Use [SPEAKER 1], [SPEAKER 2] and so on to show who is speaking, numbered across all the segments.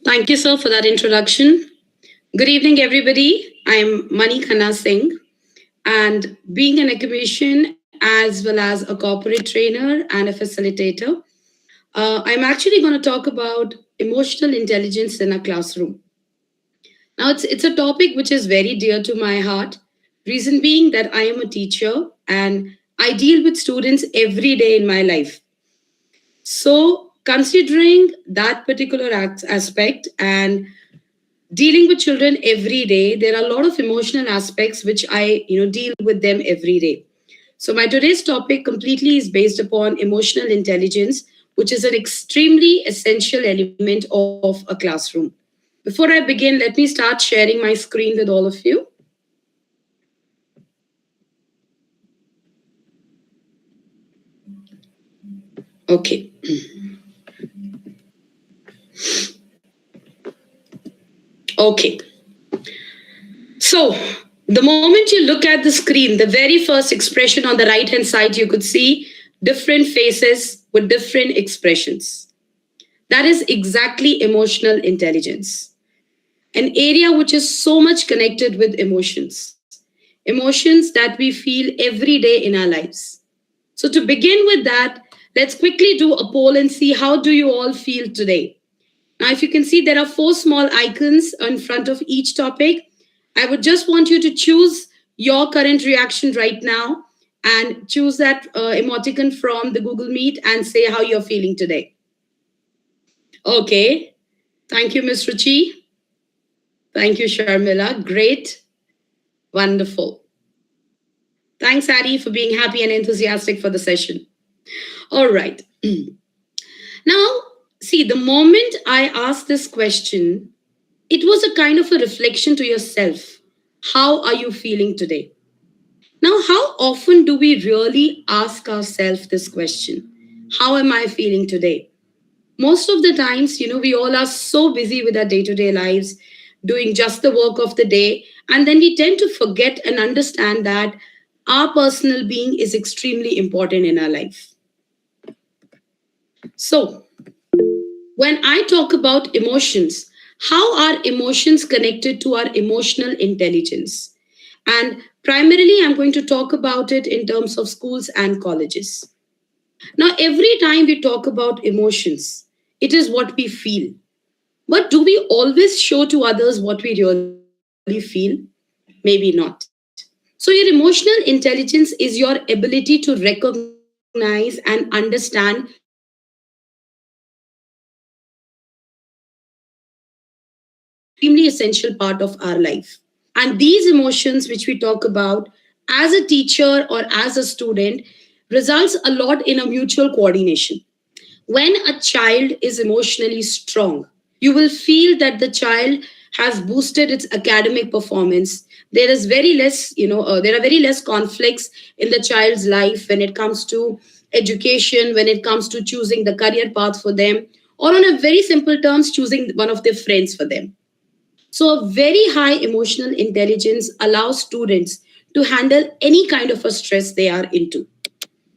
[SPEAKER 1] Thank you, sir, for that introduction. Good evening, everybody. I'm Khanna Singh, and being an academician as well as a corporate trainer and a facilitator, I'm actually going to talk about emotional intelligence in a classroom. Now, it's a topic which is very dear to my heart. Reason being that I am a teacher and I deal with students every day in my life. So, considering that particular aspect and dealing with children every day, there are a lot of emotional aspects which I deal with them every day. So my today's topic completely is based upon emotional intelligence, which is an extremely essential element of a classroom. Before I begin, let me start sharing my screen with all of you. Okay. Okay. So, the moment you look at the screen, the very first expression on the right hand side, you could see different faces with different expressions. That is exactly emotional intelligence, an area which is so much connected with emotions that we feel every day in our lives. So, to begin with that, let's quickly do a poll and see how do you all feel today. Now, if you can see, there are four small icons in front of each topic. I would just want you to choose your current reaction right now and choose that emoticon from the Google Meet and say how you're feeling today. Okay. Thank you, Ms. Ruchi. Thank you, Sharmila. Great. Wonderful. Thanks, Ari, for being happy and enthusiastic for the session. All right. Now, see, the moment I asked this question, it was a kind of a reflection to yourself. How are you feeling today? Now, how often do we really ask ourselves this question? How am I feeling today? Most of the times, we all are so busy with our day to day lives, doing just the work of the day. And then we tend to forget and understand that our personal being is extremely important in our life. So, when I talk about emotions, how are emotions connected to our emotional intelligence? And primarily, I'm going to talk about it in terms of schools and colleges. Now, every time we talk about emotions, it is what we feel. But do we always show to others what we really feel? Maybe not. So, your emotional intelligence is your ability to recognize and understand emotions without expressing them. Now, these emotions which we talk about are an extremely essential part of our life. And these emotions which we talk about as a teacher or as a student results a lot in a mutual coordination. When a child is emotionally strong, you will feel that the child has boosted its academic performance. There is very less, there are very less conflicts in the child's life when it comes to education, when it comes to choosing the career path for them, or on a very simple terms, choosing one of their friends for them. So, a very high emotional intelligence allows students to handle any kind of a stress they are into.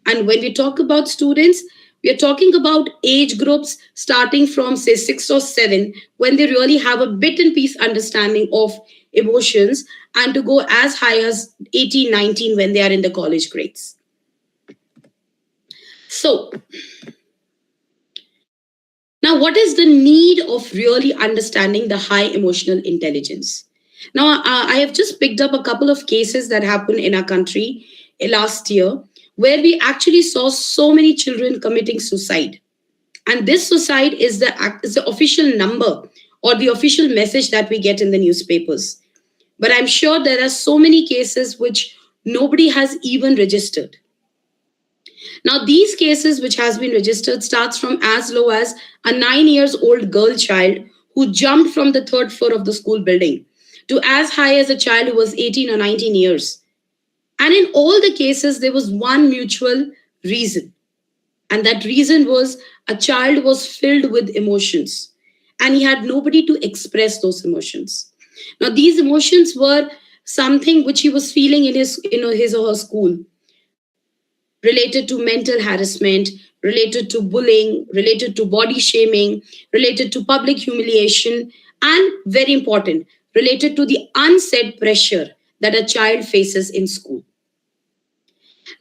[SPEAKER 1] And when we talk about students, we are talking about age groups starting from, say, 6 or 7, when they really have a bit and piece understanding of emotions, and to go as high as 18, 19 when they are in the college grades. So, now what is the need of really understanding the high emotional intelligence? Now, I have just picked up a couple of cases that happened in our country last year where we actually saw so many children committing suicide. And this suicide is the official number or the official message that we get in the newspapers. But I'm sure there are so many cases which nobody has even registered. Now, these cases which has been registered starts from as low as a 9 years old girl child who jumped from the third floor of the school building to as high as a child who was 18 or 19 years. And in all the cases, there was one mutual reason. And that reason was a child was filled with emotions and he had nobody to express those emotions. Now, these emotions were something which he was feeling in his or her school. related to mental harassment, related to bullying, related to body shaming, related to public humiliation, and very important, related to the unsaid pressure that a child faces in school.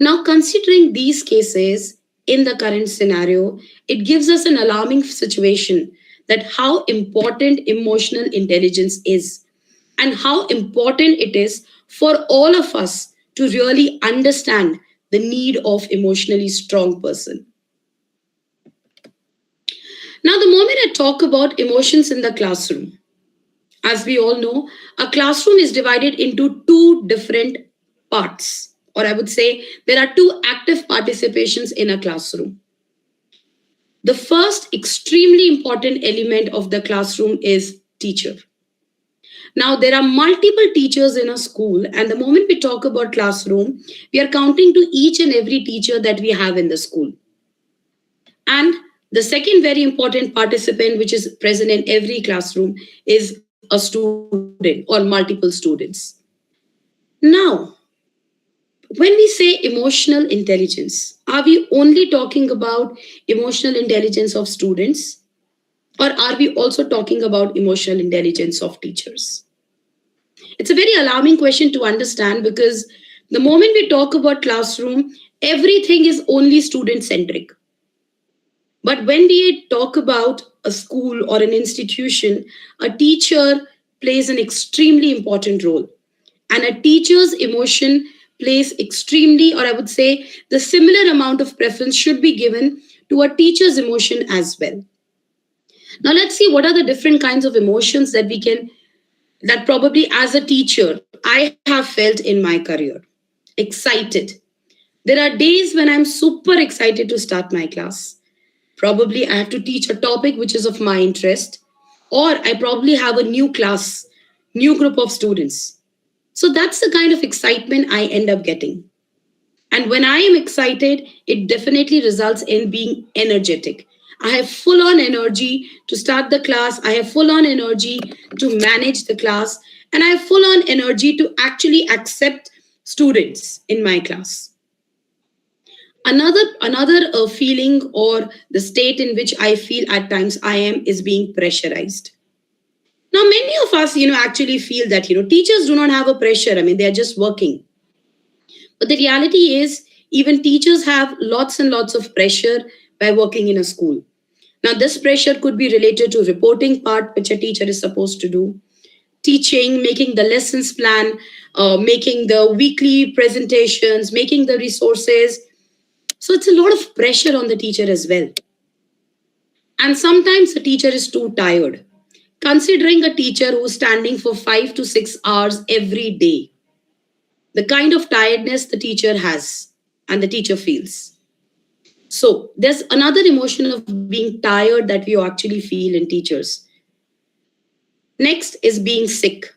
[SPEAKER 1] Now, considering these cases in the current scenario, it gives us an alarming situation that how important emotional intelligence is and how important it is for all of us to really understand the need of emotionally strong person. Now, the moment I talk about emotions in the classroom, as we all know, a classroom is divided into two different parts, or I would say there are two active participations in a classroom. The first extremely important element of the classroom is teacher. Now, there are multiple teachers in a school, and the moment we talk about classroom, we are counting to each and every teacher that we have in the school. And the second very important participant, which is present in every classroom, is a student or multiple students. Now, when we say emotional intelligence, are we only talking about emotional intelligence of students, or are we also talking about emotional intelligence of teachers? It's a very alarming question to understand because the moment we talk about classroom, everything is only student centric. But when we talk about a school or an institution, a teacher plays an extremely important role. And a teacher's emotion plays extremely, or I would say, the similar amount of preference should be given to a teacher's emotion as well. Now, let's see what are the different kinds of emotions that we can, that probably as a teacher, I have felt in my career. Excited. There are days when I'm super excited to start my class. Probably I have to teach a topic which is of my interest, or I probably have a new class, new group of students. So that's the kind of excitement I end up getting. And when I am excited, it definitely results in being energetic. I have full on energy to start the class. I have full on energy to manage the class. And I have full on energy to actually accept students in my class. Another feeling or the state in which I feel at times I am is being pressurized. Now, many of us, actually feel that, teachers do not have a pressure. I mean, they're just working. But the reality is, even teachers have lots and lots of pressure by working in a school. Now, this pressure could be related to reporting part, which a teacher is supposed to do, teaching, making the lessons plan, making the weekly presentations, making the resources. So it's a lot of pressure on the teacher as well. And sometimes the teacher is too tired. Considering a teacher who's standing for 5 to 6 hours every day, the kind of tiredness the teacher has and the teacher feels. So there's another emotion of being tired that we actually feel in teachers. Next is being sick.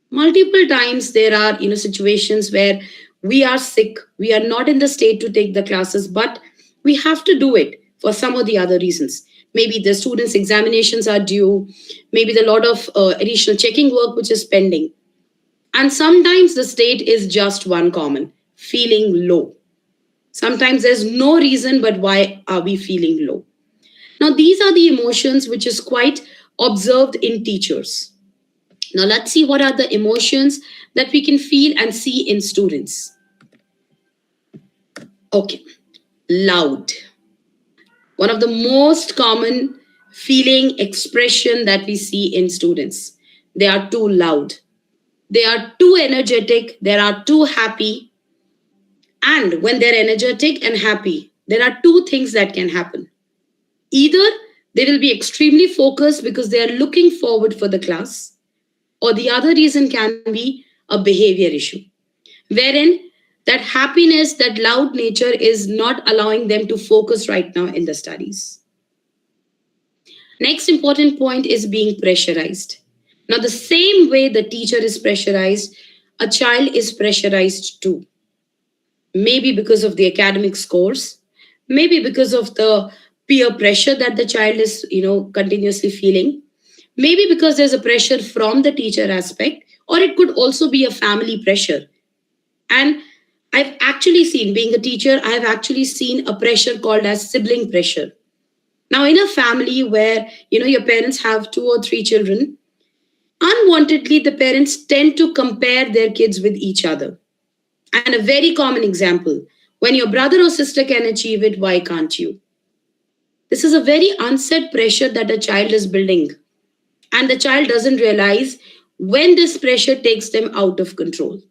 [SPEAKER 1] Multiple times there are situations where we are sick, we are not in the state to take the classes, but we have to do it for some or the other reasons. Maybe the students' examinations are due, maybe the lot of additional checking work which is pending. And sometimes the state is just one common feeling low. Sometimes there's no reason, but why are we feeling low? Now, these are the emotions which is quite observed in teachers. Now, let's see what are the emotions that we can feel and see in students. Okay, loud. One of the most common feeling expression that we see in students. They are too loud. They are too energetic. They are too happy. And when they're energetic and happy, there are two things that can happen. Either they will be extremely focused because they are looking forward for the class, or the other reason can be a behavior issue, wherein that happiness, that loud nature is not allowing them to focus right now in the studies. Next important point is being pressurized. Now, the same way the teacher is pressurized, a child is pressurized too. Maybe because of the academic scores, maybe because of the peer pressure that the child is, continuously feeling, maybe because there's a pressure from the teacher aspect, or it could also be a family pressure. And I've actually seen, being a teacher, I've actually seen a pressure called as sibling pressure. Now, in a family where, your parents have two or three children, unwantedly, the parents tend to compare their kids with each other. And a very common example, when your brother or sister can achieve it, why can't you? This is a very unsaid pressure that a child is building. And the child doesn't realize when this pressure takes them out of control.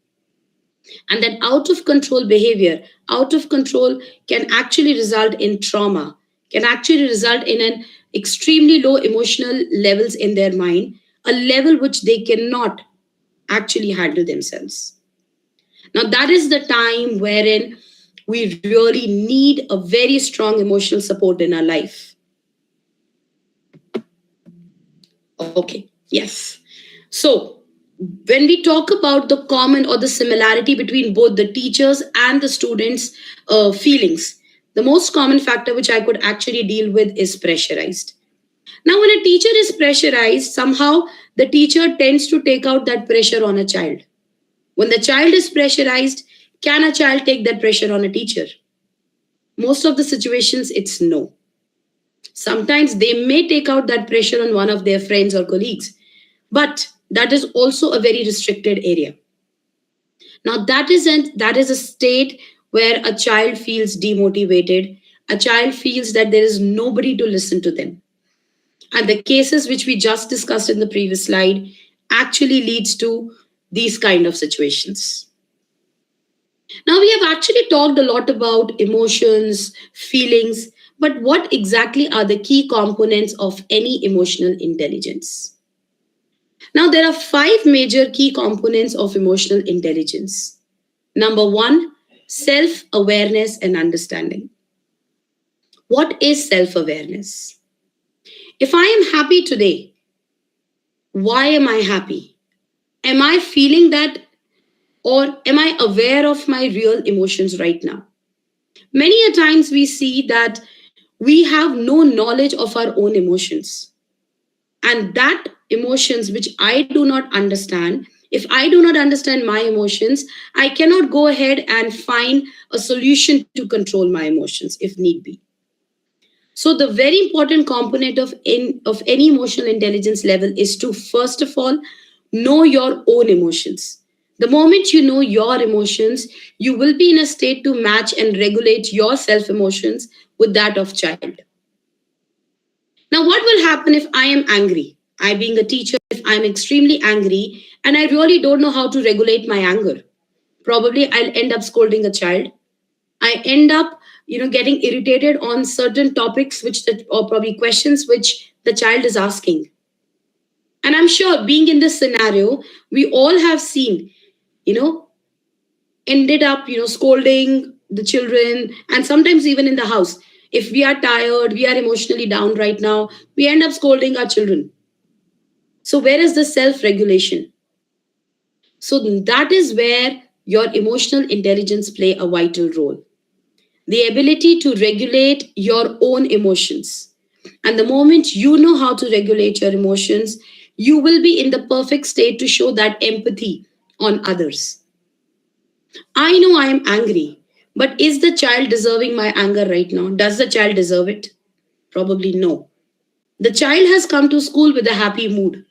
[SPEAKER 1] And that out of control behavior, out of control can actually result in trauma, can actually result in an extremely low emotional levels in their mind, a level which they cannot actually handle themselves. Now, that is the time wherein we really need a very strong emotional support in our life. Okay, yes. So, when we talk about the common or the similarity between both the teachers and the students' feelings, the most common factor which I could actually deal with is pressurized. Now, when a teacher is pressurized, somehow the teacher tends to take out that pressure on a child. When the child is pressurized, can a child take that pressure on a teacher? Most of the situations, it's no. Sometimes they may take out that pressure on one of their friends or colleagues, but that is also a very restricted area. Now, that is a state where a child feels demotivated, a child feels that there is nobody to listen to them. And the cases which we just discussed in the previous slide actually leads to these kind of situations. Now, we have actually talked a lot about emotions, feelings, but what exactly are the key components of any emotional intelligence? Now, there are five major key components of emotional intelligence. Number one, self awareness and understanding. What is self awareness? If I am happy today, why am I happy? Am I feeling that, or am I aware of my real emotions right now? Many a times we see that we have no knowledge of our own emotions. And that emotions which I do not understand, if I do not understand my emotions, I cannot go ahead and find a solution to control my emotions if need be. So the very important component of any emotional intelligence level is to first of all know your own emotions. The moment you know your emotions, you will be in a state to match and regulate your self emotions with that of child. Now, what will happen if I am angry? I, being a teacher, if I'm extremely angry and I really don't know how to regulate my anger, probably I'll end up scolding a child. I end up, getting irritated on certain topics or probably questions which the child is asking. And I'm sure being in this scenario, we all have seen, you know, ended up, scolding the children and sometimes even in the house. If we are tired, we are emotionally down right now, we end up scolding our children. So where is the self regulation? So that is where your emotional intelligence play a vital role. The ability to regulate your own emotions. And the moment you know how to regulate your emotions, you will be in the perfect state to show that empathy on others. I know I am angry, but is the child deserving my anger right now? Does the child deserve it? Probably no. The child has come to school with a happy mood.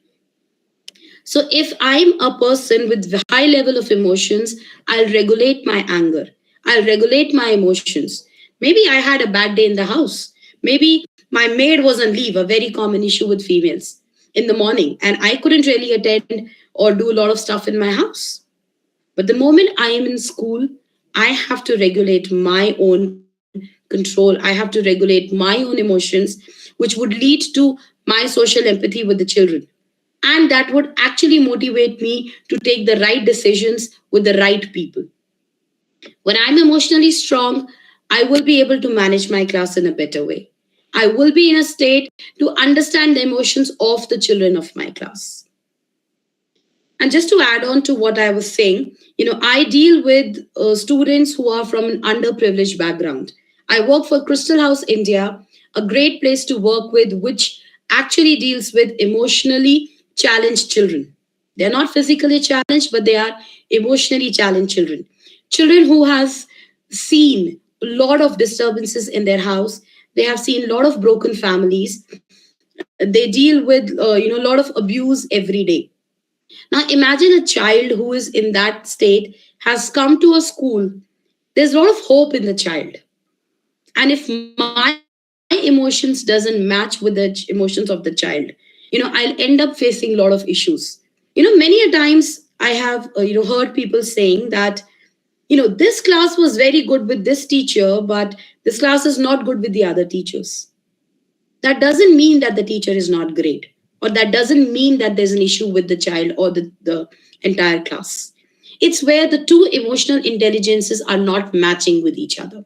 [SPEAKER 1] So if I'm a person with high level of emotions, I'll regulate my anger. I'll regulate my emotions. Maybe I had a bad day in the house. Maybe my maid was on leave, a very common issue with females in the morning, and I couldn't really attend or do a lot of stuff in my house. But the moment I am in school, I have to regulate my own control. I have to regulate my own emotions, which would lead to my social empathy with the children. And that would actually motivate me to take the right decisions with the right people. When I'm emotionally strong, I will be able to manage my class in a better way. I will be in a state to understand the emotions of the children of my class. And just to add on to what I was saying, I deal with students who are from an underprivileged background. I work for Crystal House India, a great place to work with, which actually deals with emotionally challenged children. They're not physically challenged, but they are emotionally challenged children. Children who has seen a lot of disturbances in their house, they have seen a lot of broken families, they deal with a lot of abuse every day. Now imagine a child who is in that state has come to a school. There's a lot of hope in the child, and if my emotions doesn't match with the emotions of the child, I'll end up facing a lot of issues. Many a times I have heard people saying that this class was very good with this teacher, but this class is not good with the other teachers. That doesn't mean that the teacher is not great, or that doesn't mean that there's an issue with the child or the entire class. It's where the two emotional intelligences are not matching with each other.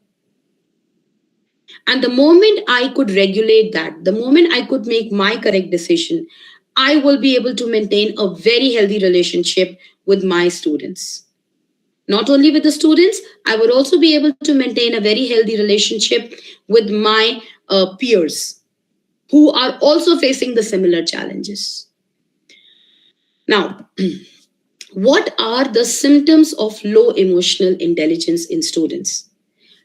[SPEAKER 1] And the moment I could regulate that, the moment I could make my correct decision, I will be able to maintain a very healthy relationship with my students. Not only with the students, I would also be able to maintain a very healthy relationship with my peers who are also facing the similar challenges. Now, what are the symptoms of low emotional intelligence in students?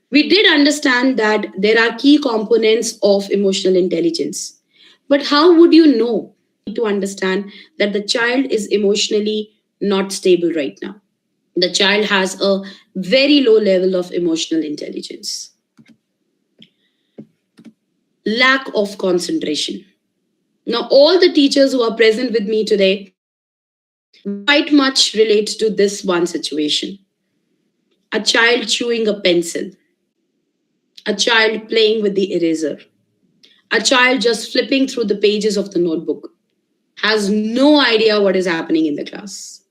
[SPEAKER 1] We did understand that there are key components of emotional intelligence. But how would you know to understand that the child is emotionally not stable right now? The child has a very low level of emotional intelligence. Lack of concentration. Now, all the teachers who are present with me today will quite much relate to this one situation. A child chewing a pencil, a child playing with the eraser, a child just flipping through the pages of the notebook, has no idea what is happening in the class.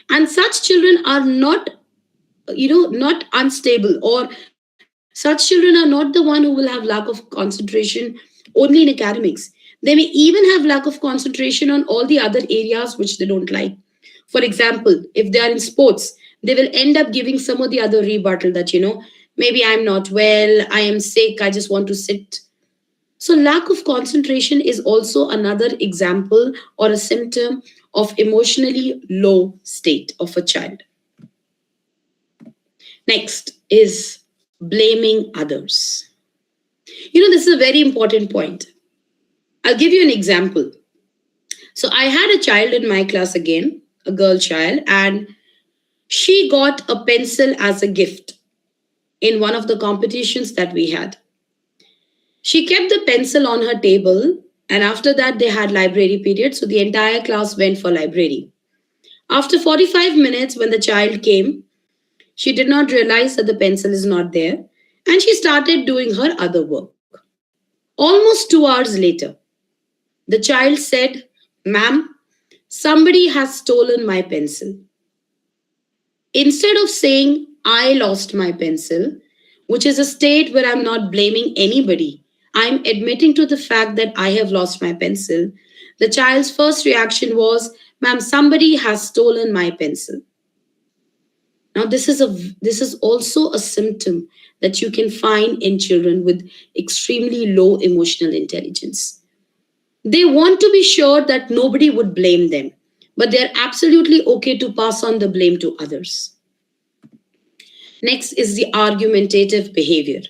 [SPEAKER 1] And such children are not, not unstable, or such children are not the one who will have lack of concentration only in academics. They may even have lack of concentration on all the other areas which they don't like. For example, if they are in sports, they will end up giving some of the other rebuttal that, maybe I'm not well, I am sick, I just want to sit. So, lack of concentration is also another example or a symptom of emotionally low state of a child. Next is blaming others. This is a very important point. I'll give you an example. So, I had a child in my class again, a girl child, and she got a pencil as a gift in one of the competitions that we had. She kept the pencil on her table, and after that, they had library period. So the entire class went for library. After 45 minutes, when the child came, she did not realize that the pencil is not there, and she started doing her other work. Almost 2 hours later, the child said, "Ma'am, somebody has stolen my pencil." Instead of saying, "I lost my pencil," which is a state where I'm not blaming anybody, I'm admitting to the fact that I have lost my pencil, the child's first reaction was, "Ma'am, somebody has stolen my pencil." Now, this is also a symptom that you can find in children with extremely low emotional intelligence. They want to be sure that nobody would blame them, but they're absolutely okay to pass on the blame to others. Next is the argumentative behavior.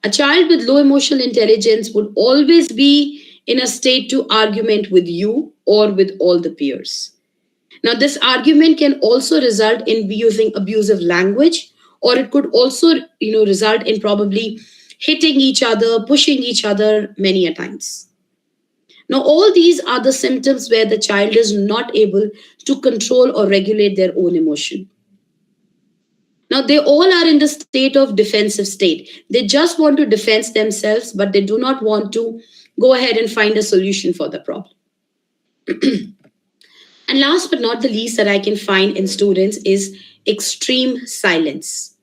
[SPEAKER 1] A child with low emotional intelligence would always be in a state to argument with you or with all the peers. Now, this argument can also result in using abusive language, or it could also, result in probably hitting each other, pushing each other many a times. Now, all these are the symptoms where the child is not able to control or regulate their own emotion. Now, they all are in the state of defensive state. They just want to defend themselves, but they do not want to go ahead and find a solution for the problem. And last but not the least that I can find in students is extreme silence.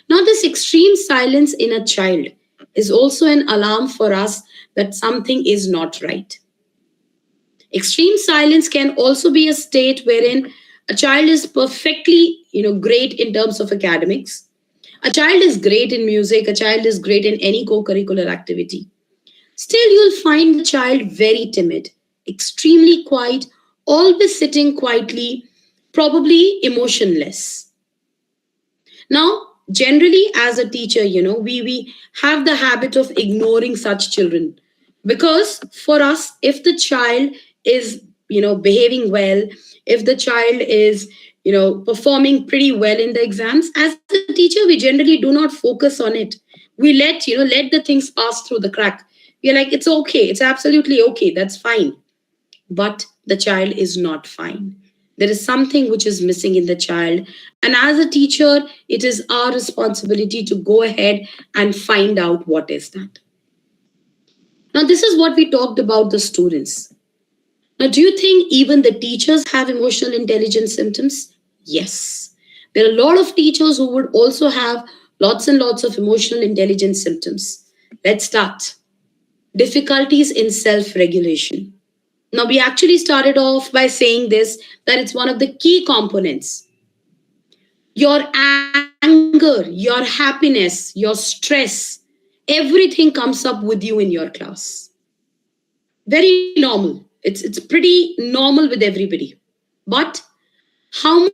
[SPEAKER 1] Now, this extreme silence in a child is also an alarm for us that something is not right. Extreme silence can also be a state wherein a child is perfectly, great in terms of academics. A child is great in music. A child is great in any co-curricular activity. Still, you'll find the child very timid, extremely quiet, always sitting quietly, probably emotionless. Now, generally, as a teacher, we have the habit of ignoring such children, because for us, if the child is, behaving well, if the child is, performing pretty well in the exams, as a teacher, we generally do not focus on it. We let the things pass through the crack. We're like, it's okay, it's absolutely okay, that's fine. But the child is not fine. There is something which is missing in the child. And as a teacher, it is our responsibility to go ahead and find out what is that. Now, this is what we talked about the students. Now, do you think even the teachers have emotional intelligence symptoms? Yes. There are a lot of teachers who would also have lots and lots of emotional intelligence symptoms. Let's start. Difficulties in self regulation. Now, we actually started off by saying this, that it's one of the key components. Your anger, your happiness, your stress, everything comes up with you in your class. Very normal. It's pretty normal with everybody. But how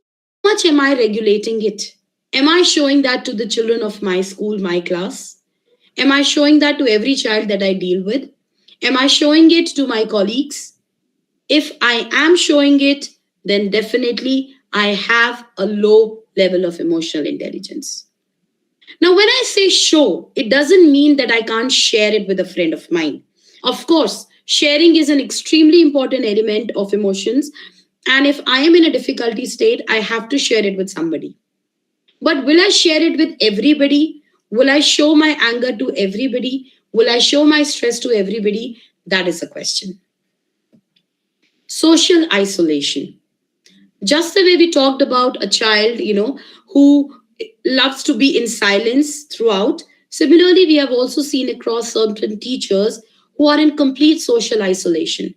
[SPEAKER 1] much am I regulating it? Am I showing that to the children of my school, my class? Am I showing that to every child that I deal with? Am I showing it to my colleagues? If I am showing it, then definitely I have a low level of emotional intelligence. Now, when I say show, it doesn't mean that I can't share it with a friend of mine. Of course, sharing is an extremely important element of emotions. And if I am in a difficulty state, I have to share it with somebody. But will I share it with everybody? Will I show my anger to everybody? Will I show my stress to everybody? That is a question. Social isolation. Just the way we talked about a child, who loves to be in silence throughout, similarly, we have also seen across certain teachers who are in complete social isolation.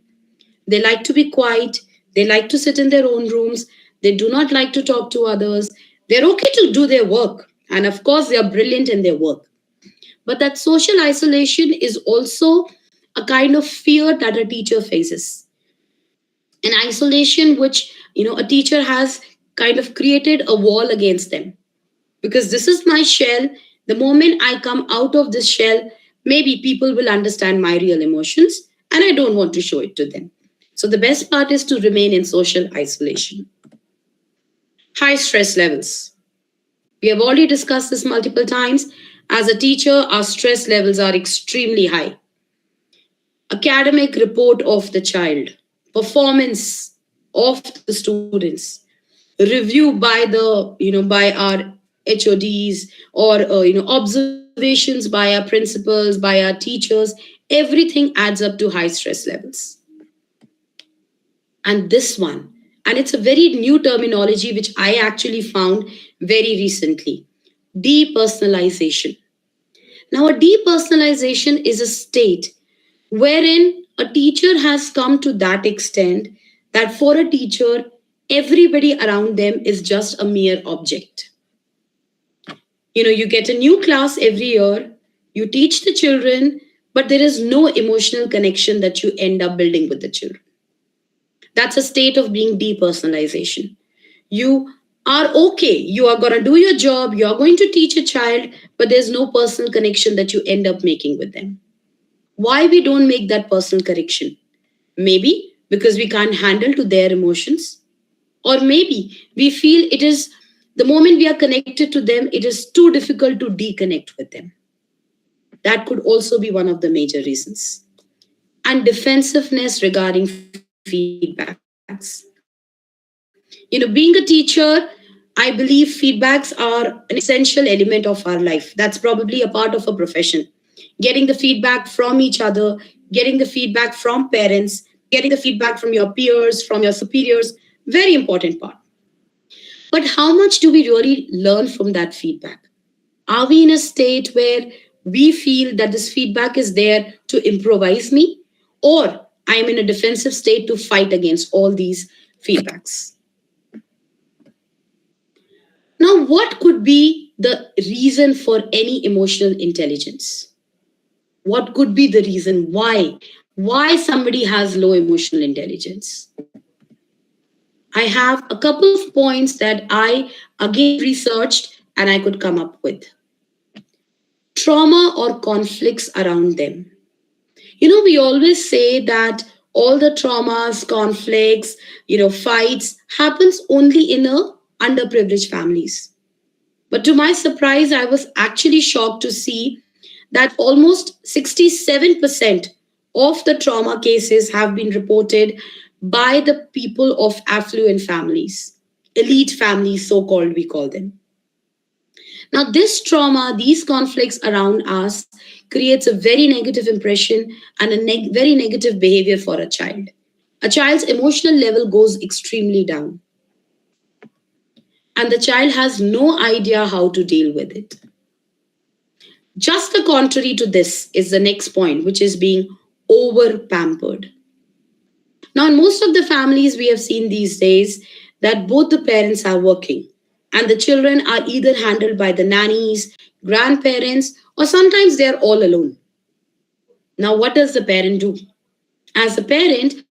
[SPEAKER 1] They like to be quiet, they like to sit in their own rooms, they do not like to talk to others. They're okay to do their work, and of course, they are brilliant in their work. But that social isolation is also a kind of fear that a teacher faces, an isolation which a teacher has kind of created a wall against them, because this is my shell. The moment I come out of this shell, maybe people will understand my real emotions, and I don't want to show it to them. So the best part is to remain in social isolation. High stress levels. We have already discussed this multiple times. As a teacher, our stress levels are extremely high. Academic report of the child, performance of the students, review by by our HODs, or observations by our principals, by our teachers. Everything adds up to high stress levels. And this one, and it's a very new terminology which I actually found very recently: depersonalization. Now, a depersonalization is a state wherein a teacher has come to that extent that for a teacher, everybody around them is just a mere object. You get a new class every year, you teach the children, but there is no emotional connection that you end up building with the children. That's a state of being depersonalization. You are okay, you are going to do your job, you are going to teach a child, but there's no personal connection that you end up making with them. Why we don't make that personal connection? Maybe because we can't handle to their emotions, or maybe we feel it is the moment we are connected to them, it is too difficult to deconnect with them. That could also be one of the major reasons. And defensiveness regarding feedbacks. Being a teacher, I believe feedbacks are an essential element of our life. That's probably a part of a profession. Getting the feedback from each other, getting the feedback from parents, getting the feedback from your peers, from your superiors, very important part. But how much do we really learn from that feedback? Are we in a state where we feel that this feedback is there to improvise me, or I'm in a defensive state to fight against all these feedbacks? Now, what could be the reason for any emotional intelligence? What could be the reason why somebody has low emotional intelligence? I have a couple of points that I again researched and I could come up with: trauma or conflicts around them. We always say that all the traumas, conflicts, fights happens only in a underprivileged families. But to my surprise, I was actually shocked to see that almost 67% of the trauma cases have been reported by the people of affluent families, elite families, so called, we call them. Now, this trauma, these conflicts around us creates a very negative impression and a very negative behavior for a child. A child's emotional level goes extremely down, and the child has no idea how to deal with it. Just the contrary to this is the next point, which is being over pampered. Now, in most of the families we have seen these days, that both the parents are working and the children are either handled by the nannies, grandparents, or sometimes they are all alone. Now, what does the parent do? As a parent,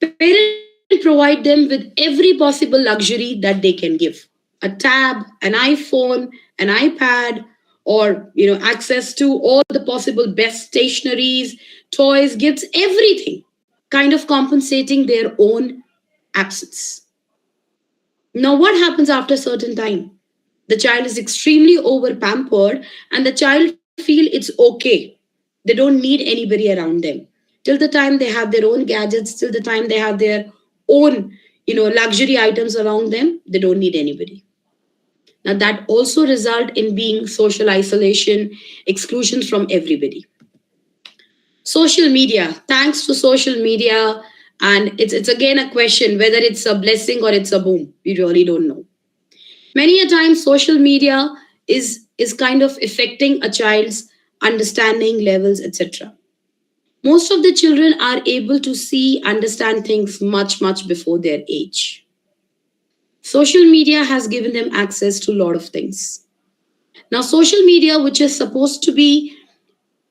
[SPEAKER 1] parent provide them with every possible luxury that they can give: a tab, an iPhone, an iPad, or access to all the possible best stationaries, toys, gifts, everything, kind of compensating their own absence. Now, what happens after a certain time? The child is extremely over pampered, and the child feel it's okay. They don't need anybody around them. Till the time they have their own gadgets, till the time they have their own, luxury items around them, they don't need anybody. Now, that also result in being social isolation, exclusion from everybody. Social media, thanks to social media, and it's again a question whether it's a blessing or it's a boom. We really don't know. Many a time social media is kind of affecting a child's understanding levels, etc. Most of the children are able to see, understand things much before their age. Social media has given them access to a lot of things. Now, social media, which is supposed to be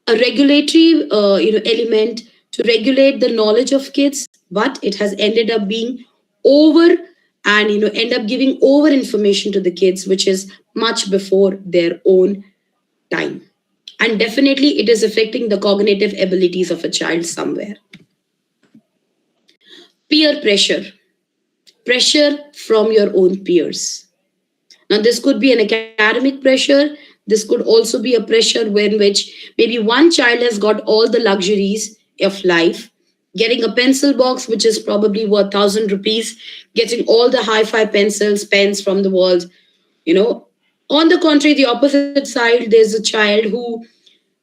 [SPEAKER 1] a regulatory element to regulate the knowledge of kids, but it has ended up being over, and end up giving over information to the kids, which is much before their own time. And definitely it is affecting the cognitive abilities of a child somewhere. Peer pressure, pressure from your own peers. Now, this could be an academic pressure. This could also be a pressure in which maybe one child has got all the luxuries of life, getting a pencil box which is probably worth 1,000 rupees, getting all the hi-fi pencils, pens from the world. You know, on the contrary, the opposite side, there's a child who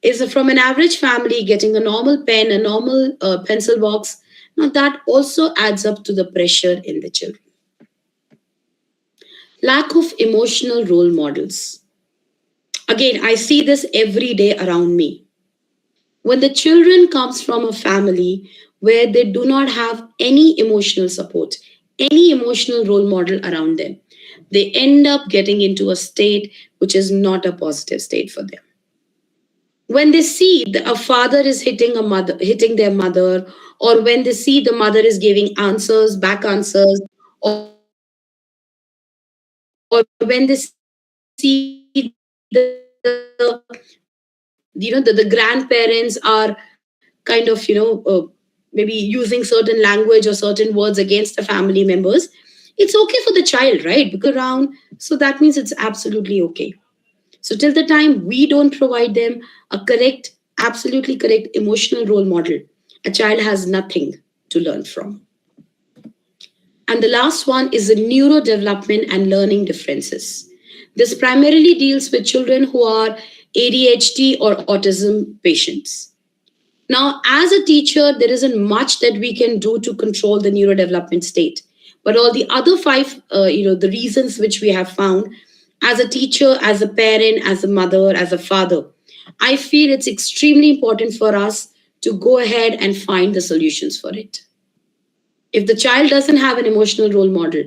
[SPEAKER 1] is from an average family getting a normal pen, a normal pencil box. Now, that also adds up to the pressure in the children. Lack of emotional role models. Again, I see this every day around me. When the children comes from a family where they do not have any emotional support, any emotional role model around them, they end up getting into a state which is not a positive state for them. When they see that a father is hitting their mother, or when they see the mother is giving answers, back answers, or when they see the grandparents are kind of maybe using certain language or certain words against the family members, it's okay for the child, right? Because around, so that means it's absolutely okay. So till the time we don't provide them a correct, absolutely correct emotional role model, a child has nothing to learn from. And the last one is the neurodevelopment and learning differences. This primarily deals with children who are ADHD or autism patients. Now, as a teacher, there isn't much that we can do to control the neurodevelopment state. But all the other five, the reasons which we have found, as a teacher, as a parent, as a mother, as a father, I feel it's extremely important for us to go ahead and find the solutions for it. If the child doesn't have an emotional role model,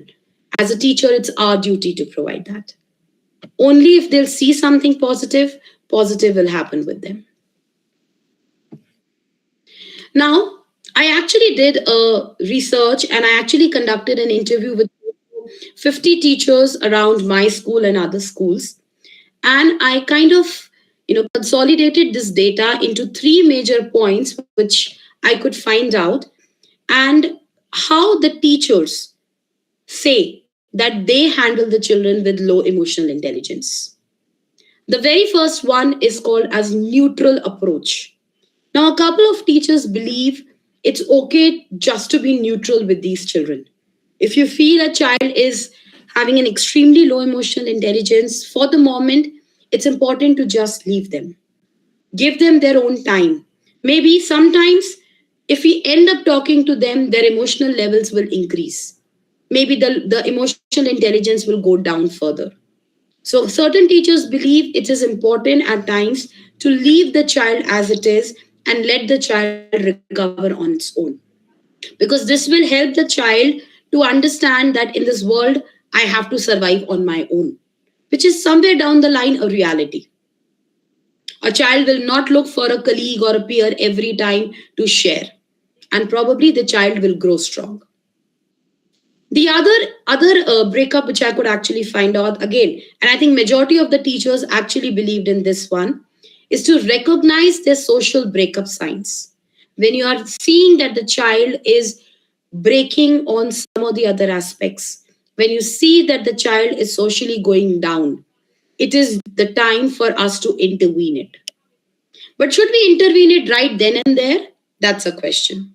[SPEAKER 1] as a teacher, it's our duty to provide that. Only if they'll see something positive, positive will happen with them. Now, I actually did a research and I actually conducted an interview with 50 teachers around my school and other schools. And I kind of, consolidated this data into three major points, which I could find out, and how the teachers say that they handle the children with low emotional intelligence. The very first one is called as neutral approach. Now, a couple of teachers believe it's okay just to be neutral with these children. If you feel a child is having an extremely low emotional intelligence for the moment, it's important to just leave them. Give them their own time. Maybe sometimes, if we end up talking to them, their emotional levels will increase. Maybe the emotional intelligence will go down further. So, certain teachers believe it is important at times to leave the child as it is and let the child recover on its own. Because this will help the child to understand that in this world, I have to survive on my own, which is somewhere down the line a reality. A child will not look for a colleague or a peer every time to share, and probably the child will grow strong. The other breakup which I could actually find out again, and I think majority of the teachers actually believed in this one, is to recognize their social breakup signs. When you are seeing that the child is breaking on some of the other aspects, when you see that the child is socially going down, it is the time for us to intervene it. But should we intervene it right then and there? That's a question.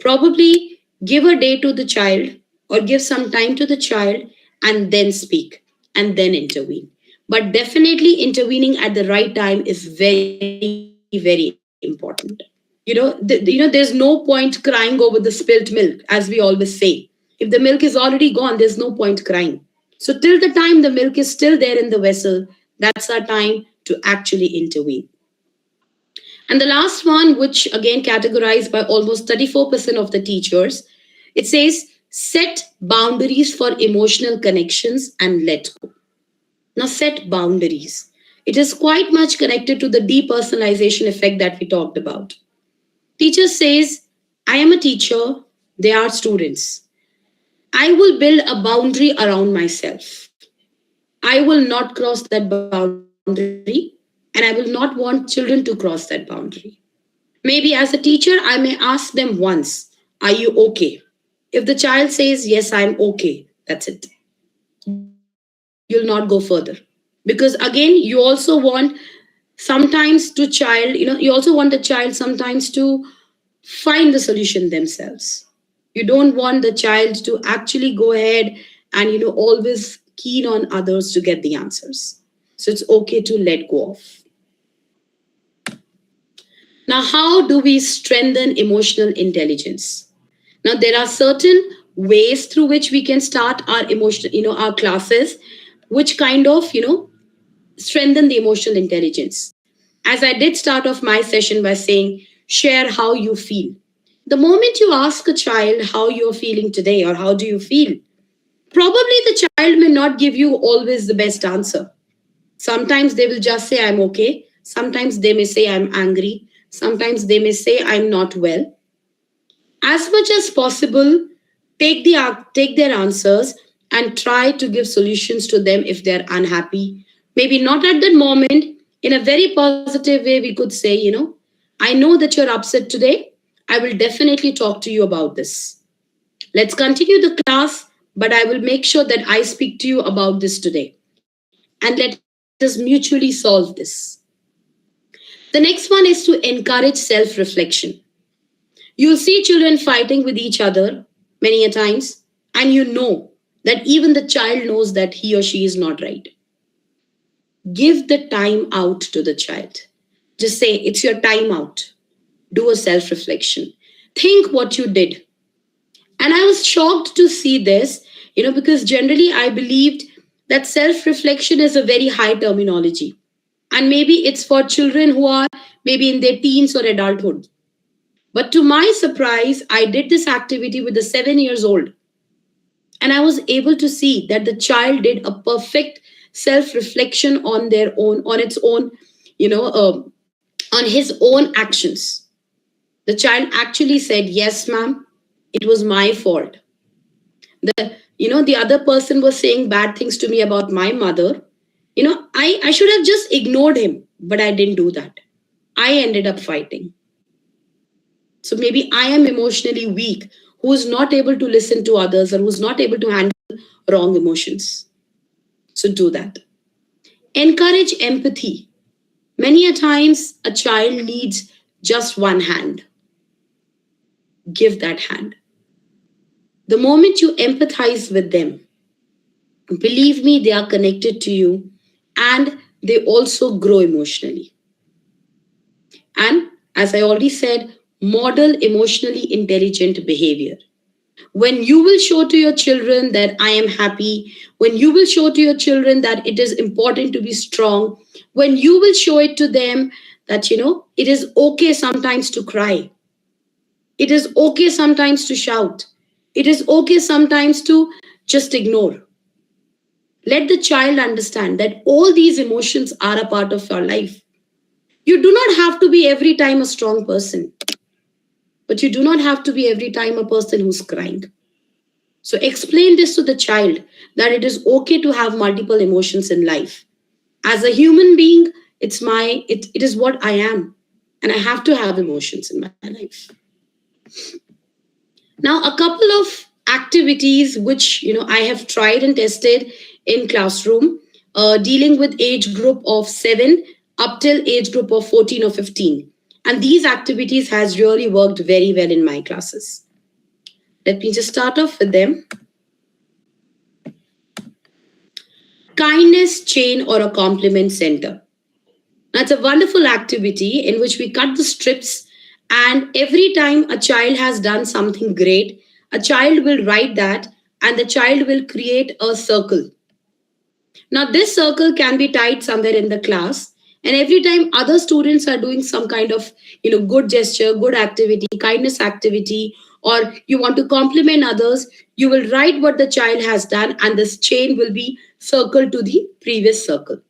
[SPEAKER 1] Probably give a day to the child or give some time to the child and then speak and then intervene. But definitely intervening at the right time is very, very important. There's no point crying over the spilt milk, as we always say. If the milk is already gone, there's no point crying. So till the time the milk is still there in the vessel, that's our time to actually intervene. And the last one, which again categorized by almost 34% of the teachers, it says set boundaries for emotional connections and let go. Now, set boundaries. It is quite much connected to the depersonalization effect that we talked about. Teacher says, I am a teacher, they are students. I will build a boundary around myself. I will not cross that boundary, and I will not want children to cross that boundary. Maybe as a teacher, I may ask them once, are you okay? If the child says, yes, I'm okay, that's it. You'll not go further. Because again, you also want sometimes to child, you also want the child sometimes to find the solution themselves. You don't want the child to actually go ahead and, always keen on others to get the answers. So it's okay to let go of. Now, how do we strengthen emotional intelligence? Now, there are certain ways through which we can start our emotional, our classes, which kind of, strengthen the emotional intelligence. As I did start off my session by saying, share how you feel. The moment you ask a child how you're feeling today or how do you feel, probably the child may not give you always the best answer. Sometimes they will just say, I'm okay. Sometimes they may say, I'm angry. Sometimes they may say, I'm not well. As much as possible, take their answers and try to give solutions to them if they're unhappy. Maybe not at that moment. In a very positive way, we could say, I know that you're upset today. I will definitely talk to you about this. Let's continue the class, but I will make sure that I speak to you about this today. And let us mutually solve this. The next one is to encourage self reflection. You'll see children fighting with each other many a times, and you know that even the child knows that he or she is not right. Give the time out to the child. Just say, it's your time out. Do a self reflection. Think what you did. And I was shocked to see this, because generally I believed that self reflection is a very high terminology. And maybe it's for children who are maybe in their teens or adulthood. But to my surprise, I did this activity with a 7 years old. And I was able to see that the child did a perfect self reflection on their own, on its own, on his own actions. The child actually said, yes, ma'am, it was my fault. The other person was saying bad things to me about my mother. I should have just ignored him, but I didn't do that. I ended up fighting. So maybe I am emotionally weak, who is not able to listen to others or who's not able to handle wrong emotions. So do that. Encourage empathy. Many a times a child needs just one hand. Give that hand. The moment you empathize with them, believe me, they are connected to you and they also grow emotionally. And as I already said, model emotionally intelligent behavior. When you will show to your children that I am happy, when you will show to your children that it is important to be strong, when you will show it to them that, it is okay sometimes to cry, it is okay sometimes to shout, it is okay sometimes to just ignore. Let the child understand that all these emotions are a part of your life. You do not have to be every time a strong person, but you do not have to be every time a person who's crying. So explain this to the child that it is okay to have multiple emotions in life. As a human being, it is what I am, and I have to have emotions in my life. Now, a couple of activities which I have tried and tested in classroom, dealing with age group of 7 up till age group of 14 or 15, and these activities has really worked very well in my classes. Let me just start off with them. Kindness chain or a compliment center. That's a wonderful activity in which we cut the strips, and every time a child has done something great, a child will write that and the child will create a circle. Now, this circle can be tied somewhere in the class, and every time other students are doing some kind of good gesture, good activity, kindness activity, or you want to compliment others, you will write what the child has done, and this chain will be circled to the previous circle.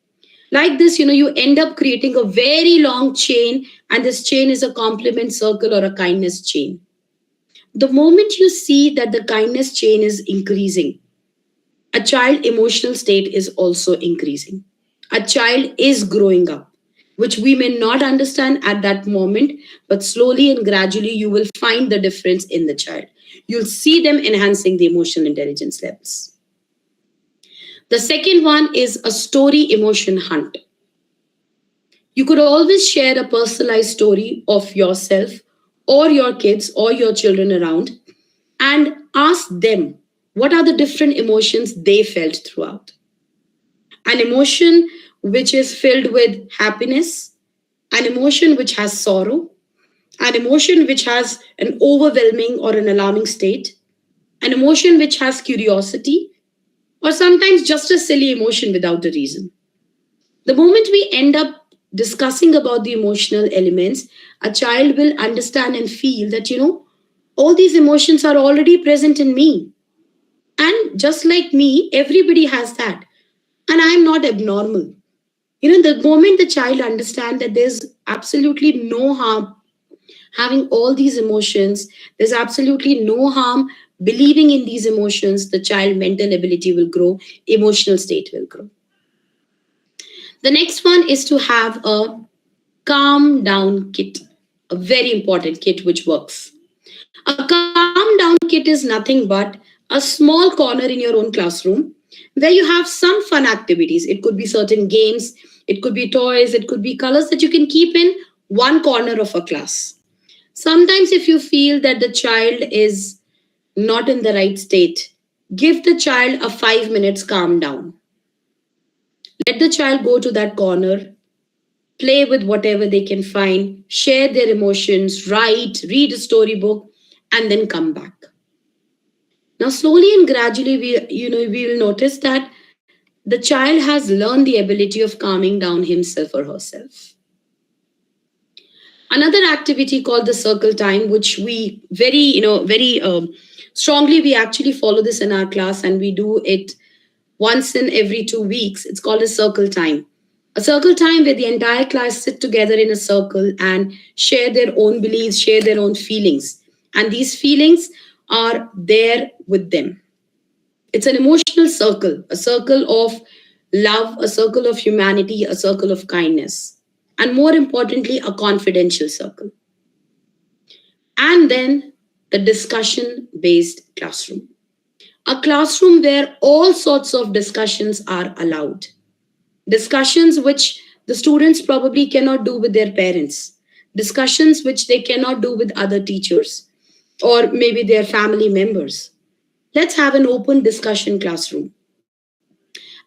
[SPEAKER 1] Like this, you end up creating a very long chain, and this chain is a compliment circle or a kindness chain. The moment you see that the kindness chain is increasing, a child emotional state is also increasing. A child is growing up, which we may not understand at that moment, but slowly and gradually you will find the difference in the child. You'll see them enhancing the emotional intelligence levels. The second one is a story emotion hunt. You could always share a personalized story of yourself or your kids or your children around and ask them what are the different emotions they felt throughout. An emotion which is filled with happiness, an emotion which has sorrow, an emotion which has an overwhelming or an alarming state, an emotion which has curiosity, or sometimes just a silly emotion without a reason. The moment we end up discussing about the emotional elements, a child will understand and feel that, all these emotions are already present in me. And just like me, everybody has that. And I'm not abnormal. The moment the child understands that there's absolutely no harm having all these emotions, there's absolutely no harm believing in these emotions, the child mental ability will grow, emotional state will grow. The next one is to have a calm down kit, a very important kit which works. A calm down kit is nothing but a small corner in your own classroom where you have some fun activities. It could be certain games, it could be toys, it could be colors that you can keep in one corner of a class. Sometimes, if you feel that the child is not in the right state, give the child a 5 minutes calm down. Let the child go to that corner, play with whatever they can find, share their emotions, write, read a storybook, and then come back. Now, slowly and gradually, we will notice that the child has learned the ability of calming down himself or herself. Another activity called the circle time, which we very strongly, we actually follow this in our class and we do it once in every 2 weeks. It's called a circle time. A circle time where the entire class sit together in a circle and share their own beliefs, share their own feelings. And these feelings are there with them. It's an emotional circle, a circle of love, a circle of humanity, a circle of kindness, and more importantly, a confidential circle. And then the discussion based classroom, a classroom where all sorts of discussions are allowed. Discussions which the students probably cannot do with their parents, discussions which they cannot do with other teachers or maybe their family members. Let's have an open discussion classroom.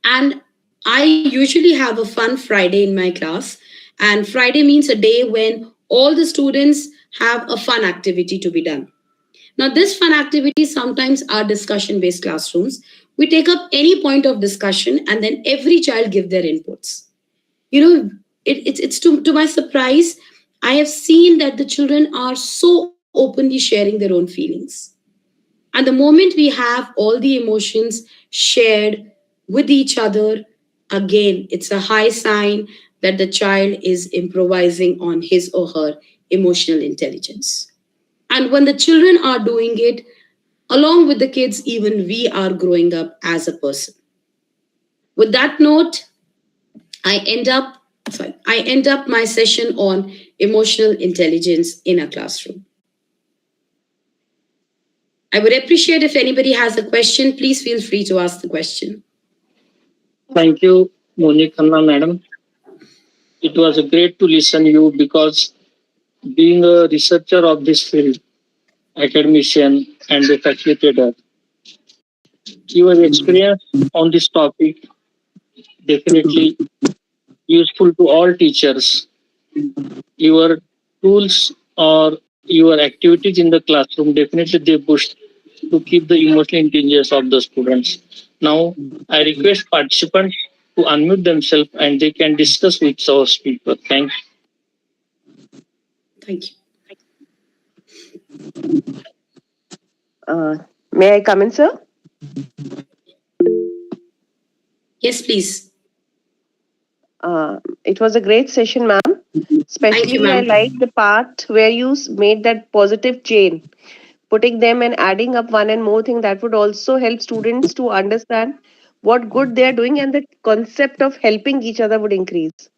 [SPEAKER 1] And I usually have a fun Friday in my class. And Friday means a day when all the students have a fun activity to be done. Now, this fun activities sometimes are discussion based classrooms. We take up any point of discussion and then every child give their inputs. You know, it's to my surprise, I have seen that the children are so openly sharing their own feelings. And the moment we have all the emotions shared with each other, again, it's a high sign that the child is improvising on his or her emotional intelligence. And when the children are doing it, along with the kids, even we are growing up as a person. With that note, I end up I end up my session on emotional intelligence in a classroom. I would appreciate if anybody has a question, please feel free to ask the question.
[SPEAKER 2] Thank you, Monique Khanna, madam. It was great to listen you because being a researcher of this field, academician and a facilitator, your experience on this topic definitely useful to all teachers. Your tools or your activities in the classroom definitely they boost to keep the emotional intelligence of the students. Now, I request participants to unmute themselves and they can discuss with our speaker. Thank you.
[SPEAKER 1] Thank you.
[SPEAKER 3] May I come in, sir?
[SPEAKER 1] Yes, please.
[SPEAKER 3] It was a great session, ma'am.
[SPEAKER 1] Thank you,
[SPEAKER 3] Especially, I
[SPEAKER 1] ma'am.
[SPEAKER 3] like the part where you made that positive chain, putting them and adding up one and more thing that would also help students to understand what good they are doing and the concept of helping each other would increase.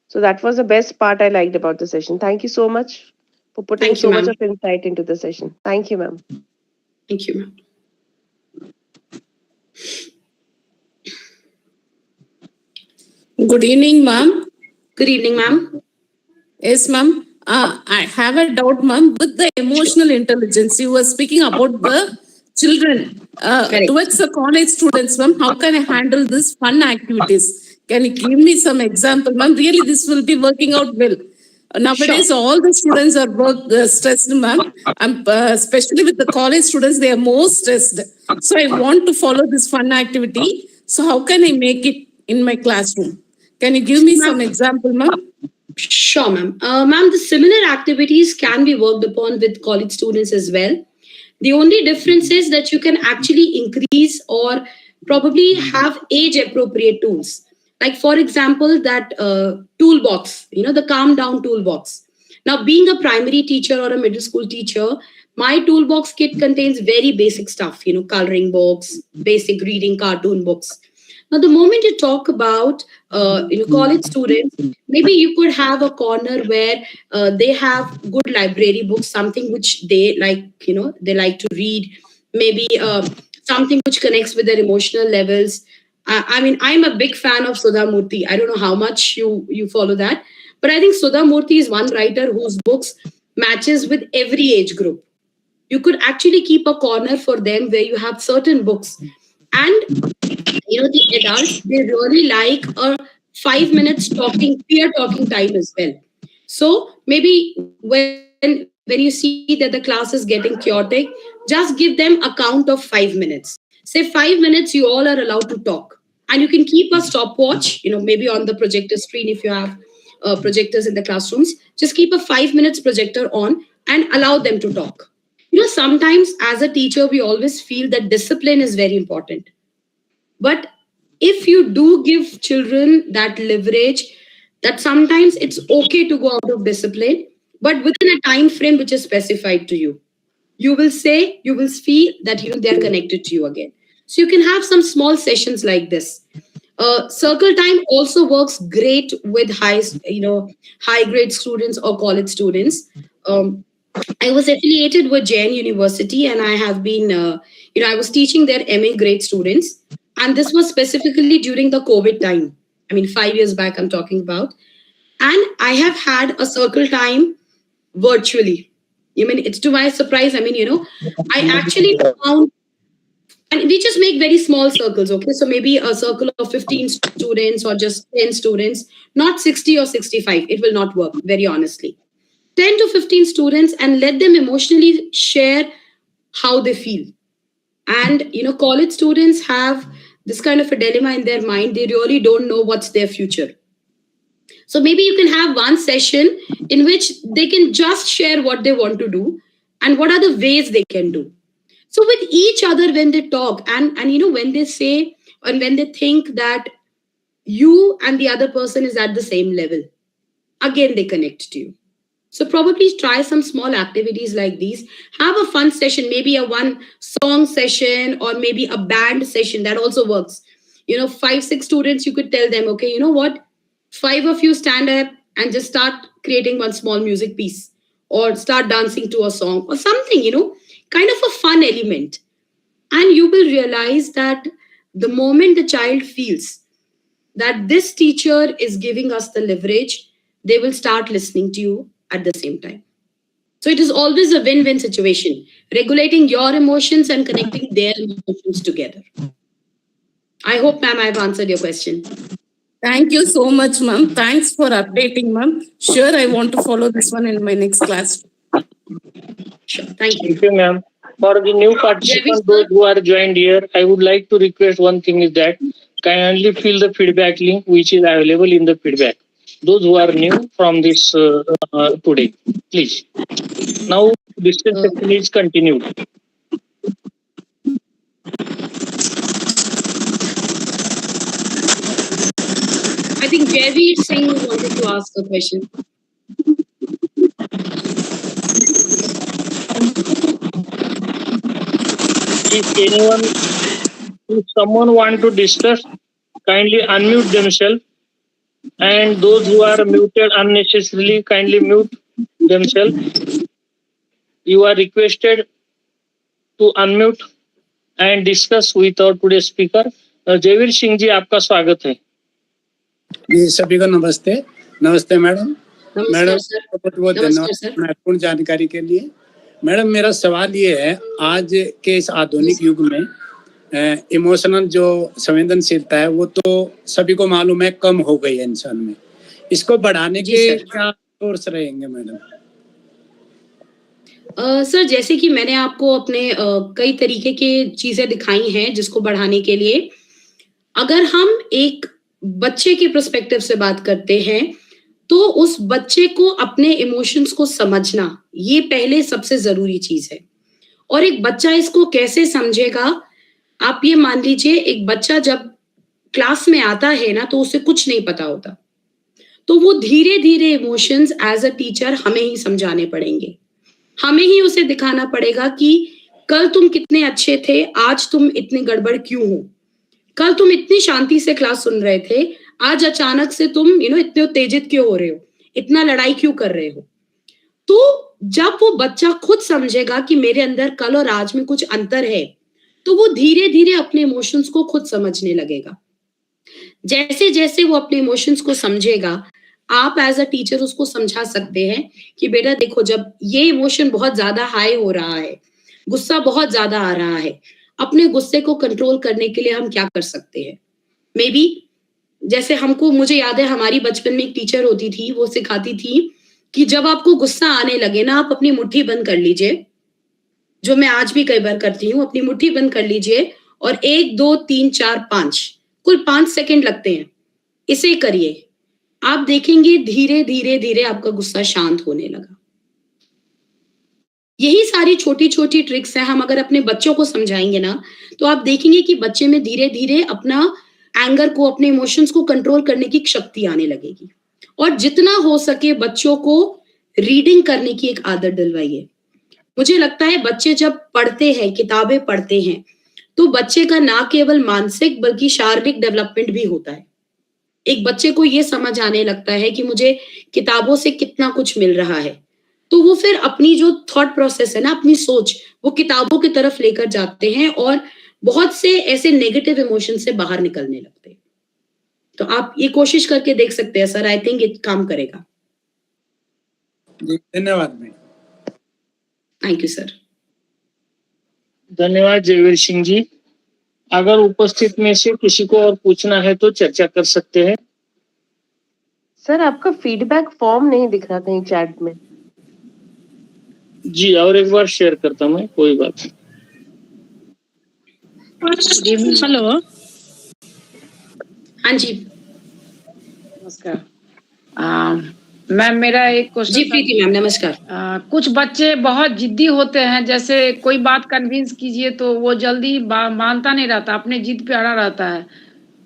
[SPEAKER 3] So that was the best part I liked about the session. Thank you so much for putting
[SPEAKER 1] Thank you,
[SPEAKER 3] so much
[SPEAKER 1] ma'am.
[SPEAKER 3] of insight into the session. Thank you, ma'am.
[SPEAKER 1] Thank you, ma'am.
[SPEAKER 4] Good evening, ma'am.
[SPEAKER 1] Good evening, ma'am.
[SPEAKER 4] Yes, ma'am. I have a doubt, ma'am. With the
[SPEAKER 1] Sure.
[SPEAKER 4] emotional intelligence, you were speaking about the children
[SPEAKER 1] Correct.
[SPEAKER 4] towards the college students, ma'am. How can I handle this fun activities? Can you give me some example, ma'am? Really, this will be working out well.
[SPEAKER 1] Sure.
[SPEAKER 4] Nowadays, all the students are stressed, ma'am. Especially with the college students, they are more stressed. So I want to follow this fun activity. So how can I make it in my classroom? Can you give
[SPEAKER 1] So,
[SPEAKER 4] me
[SPEAKER 1] ma'am,
[SPEAKER 4] some example, ma'am?
[SPEAKER 1] sure, ma'am. Ma'am, the similar activities can be worked upon with college students as well. The only difference is that you can actually increase or probably have age appropriate tools. Like, for example, that toolbox, the calm down toolbox. Now, being a primary teacher or a middle school teacher, my toolbox kit contains very basic stuff, coloring books, basic reading cartoon books. Now, the moment you talk about college students, maybe you could have a corner where they have good library books, something which they like, they like to read, maybe something which connects with their emotional levels. I mean, I'm a big fan of Sudha Murthy. I don't know how much you follow that, but I think Sudha Murthy is one writer whose books matches with every age group. You could actually keep a corner for them where you have certain books, and the adults, they really like a 5 minutes talking peer talking time as well. So maybe when you see that the class is getting chaotic, just give them a count of 5 minutes. Say 5 minutes you all are allowed to talk, and you can keep a stopwatch, maybe on the projector screen if you have projectors in the classrooms. Just keep a 5 minutes projector on and allow them to talk. Sometimes as a teacher we always feel that discipline is very important, but if you do give children that leverage, that sometimes it's okay to go out of discipline, but within a time frame which is specified to you, you will feel that they're connected to you again. So you can have some small sessions like this. Circle time also works great with high grade students or college students. Um, I was affiliated with Jain University, and I have been, I was teaching their MA grade students, and this was specifically during the COVID time. I mean, 5 years back, I'm talking about. And I have had a circle time virtually. I mean, it's to my surprise. I mean, I actually found, and we just make very small circles, okay? So maybe a circle of 15 students or just 10 students, not 60 or 65. It will not work, very honestly. 10 to 15 students, and let them emotionally share how they feel. And college students have this kind of a dilemma in their mind. They really don't know what's their future. So maybe you can have one session in which they can just share what they want to do and what are the ways they can do. So with each other, when they talk, and when they say, and when they think that you and the other person is at the same level, again they connect to you. So probably try some small activities like these. Have a fun session, maybe a one song session or maybe a band session. That also works. 5, 6 students, you could tell them, okay, you know what? 5 of you stand up and just start creating one small music piece or start dancing to a song or something, kind of a fun element. And you will realize that the moment the child feels that this teacher is giving us the leverage, they will start listening to you at the same time. So it is always a win-win situation, regulating your emotions and connecting their emotions together. I hope, ma'am, I've answered your question.
[SPEAKER 4] Thank you so much, ma'am. Thanks for updating, ma'am. Sure, I want to follow this one in my next class.
[SPEAKER 1] Sure. Thank you.
[SPEAKER 2] Thank you, ma'am. For the new participants, those who are joined here, I would like to request one thing is that kindly fill the feedback link which is available in the feedback. Those who are new from this today, please. Now, discussion is continued.
[SPEAKER 1] I think Veer Singh wanted to ask a question.
[SPEAKER 2] If someone want to discuss, kindly unmute themselves. And those who are muted unnecessarily, kindly mute themselves. You are requested to unmute and discuss with our today's speaker. Jaiveer Singh ji, आपका स्वागत है।
[SPEAKER 5] जी, सभी को नमस्ते। नमस्ते madam. Madam
[SPEAKER 1] sir.
[SPEAKER 5] बहुत धन्यवाद महत्वपूर्ण जानकारी के लिए। मैडम, मेरा सवाल ये है, आज के इस आधुनिक युग में इमोशनल जो संवेदनशीलता है वो तो सभी को मालूम है कम हो गई है इंसान में। इसको बढ़ाने के क्या सोर्स रहेंगे मैडम?
[SPEAKER 1] सर, जैसे कि मैंने आपको अपने कई तरीके के चीजें दिखाई हैं जिसको बढ़ाने के लिए, अगर हम एक बच्चे के पर्सपेक्टिव से बात करते हैं तो उस बच्चे को अपने इमोशंस को समझना ये पहले सबसे जरूरी चीज है। और एक बच्चा इसको कैसे समझेगा, आप ये मान लीजिए, एक बच्चा जब क्लास में आता है ना तो उसे कुछ नहीं पता होता, तो वो धीरे धीरे इमोशंस एज अ टीचर हमें ही समझाने पड़ेंगे। हमें ही उसे दिखाना पड़ेगा कि कल तुम कितने अच्छे थे, आज तुम इतने गड़बड़ क्यों हो। कल तुम इतनी शांति से क्लास सुन रहे थे, आज अचानक से तुम इतने उत्तेजित क्यों हो रहे हो, इतना लड़ाई क्यों कर रहे हो। तो जब वो बच्चा खुद समझेगा कि मेरे अंदर कल और आज में कुछ अंतर है, तो वो धीरे धीरे अपने इमोशंस को खुद समझने लगेगा। जैसे जैसे वो अपने इमोशंस को समझेगा, आप एज अ टीचर उसको समझा सकते हैं कि बेटा देखो, जब ये इमोशन बहुत ज्यादा हाई हो रहा है, गुस्सा बहुत ज्यादा आ रहा है, अपने गुस्से को कंट्रोल करने के लिए हम क्या कर सकते हैं। मे बी जैसे मुझे याद है, हमारी बचपन में एक टीचर होती थी, वो सिखाती थी कि जब आपको गुस्सा आने लगे ना, आप अपनी मुट्ठी बंद कर लीजिए, जो मैं आज भी कई बार करती हूँ। अपनी मुट्ठी बंद कर लीजिए और 1 2 3 4 5 कुल 5 सेकंड लगते हैं, इसे करिए। आप देखेंगे धीरे धीरे धीरे आपका गुस्सा शांत होने लगा। यही सारी छोटी छोटी ट्रिक्स हैं, हम अगर अपने बच्चों को समझाएंगे ना, तो आप देखेंगे कि बच्चे में धीरे धीरे अपना एंगर को, अपने इमोशंस को कंट्रोल करने की शक्ति आने लगेगी। और जितना हो सके बच्चों को रीडिंग करने की एक आदत डलवाइए। मुझे लगता है बच्चे जब पढ़ते हैं, किताबें पढ़ते हैं, तो बच्चे का ना केवल मानसिक बल्कि शारीरिक डेवलपमेंट भी होता है। एक बच्चे को ये समझ आने लगता है कि मुझे किताबों से कितना कुछ मिल रहा है, तो वो फिर अपनी जो थॉट प्रोसेस है ना, अपनी सोच, वो किताबों की तरफ लेकर जाते हैं और बहुत से ऐसे नेगेटिव इमोशन से बाहर निकलने लगते हैं। तो आप ये कोशिश करके देख सकते हैं सर, आई थिंक ये काम करेगा।
[SPEAKER 5] जी, धन्यवाद मैडम।
[SPEAKER 1] Thank you sir.
[SPEAKER 2] धन्यवाद जयवीर सिंह जी। अगर उपस्थित में से किसी को और पूछना है तो चर्चा कर सकते हैं।
[SPEAKER 3] सर आपका फीडबैक फॉर्म नहीं दिख रहा कहीं चैट में।
[SPEAKER 2] जी, और एक बार शेयर करता हूँ मैं, कोई बात नहीं।
[SPEAKER 6] हेलो,
[SPEAKER 1] हाँ जी,
[SPEAKER 6] नमस्कार मैम। मेरा एक क्वेश्चन
[SPEAKER 1] जी प्रीति मैम, नमस्कार।
[SPEAKER 6] कुछ बच्चे बहुत जिद्दी होते हैं, जैसे कोई बात कन्विंस कीजिए तो वो जल्दी मानता नहीं रहता, अपने जिद पे अड़ा रहता है।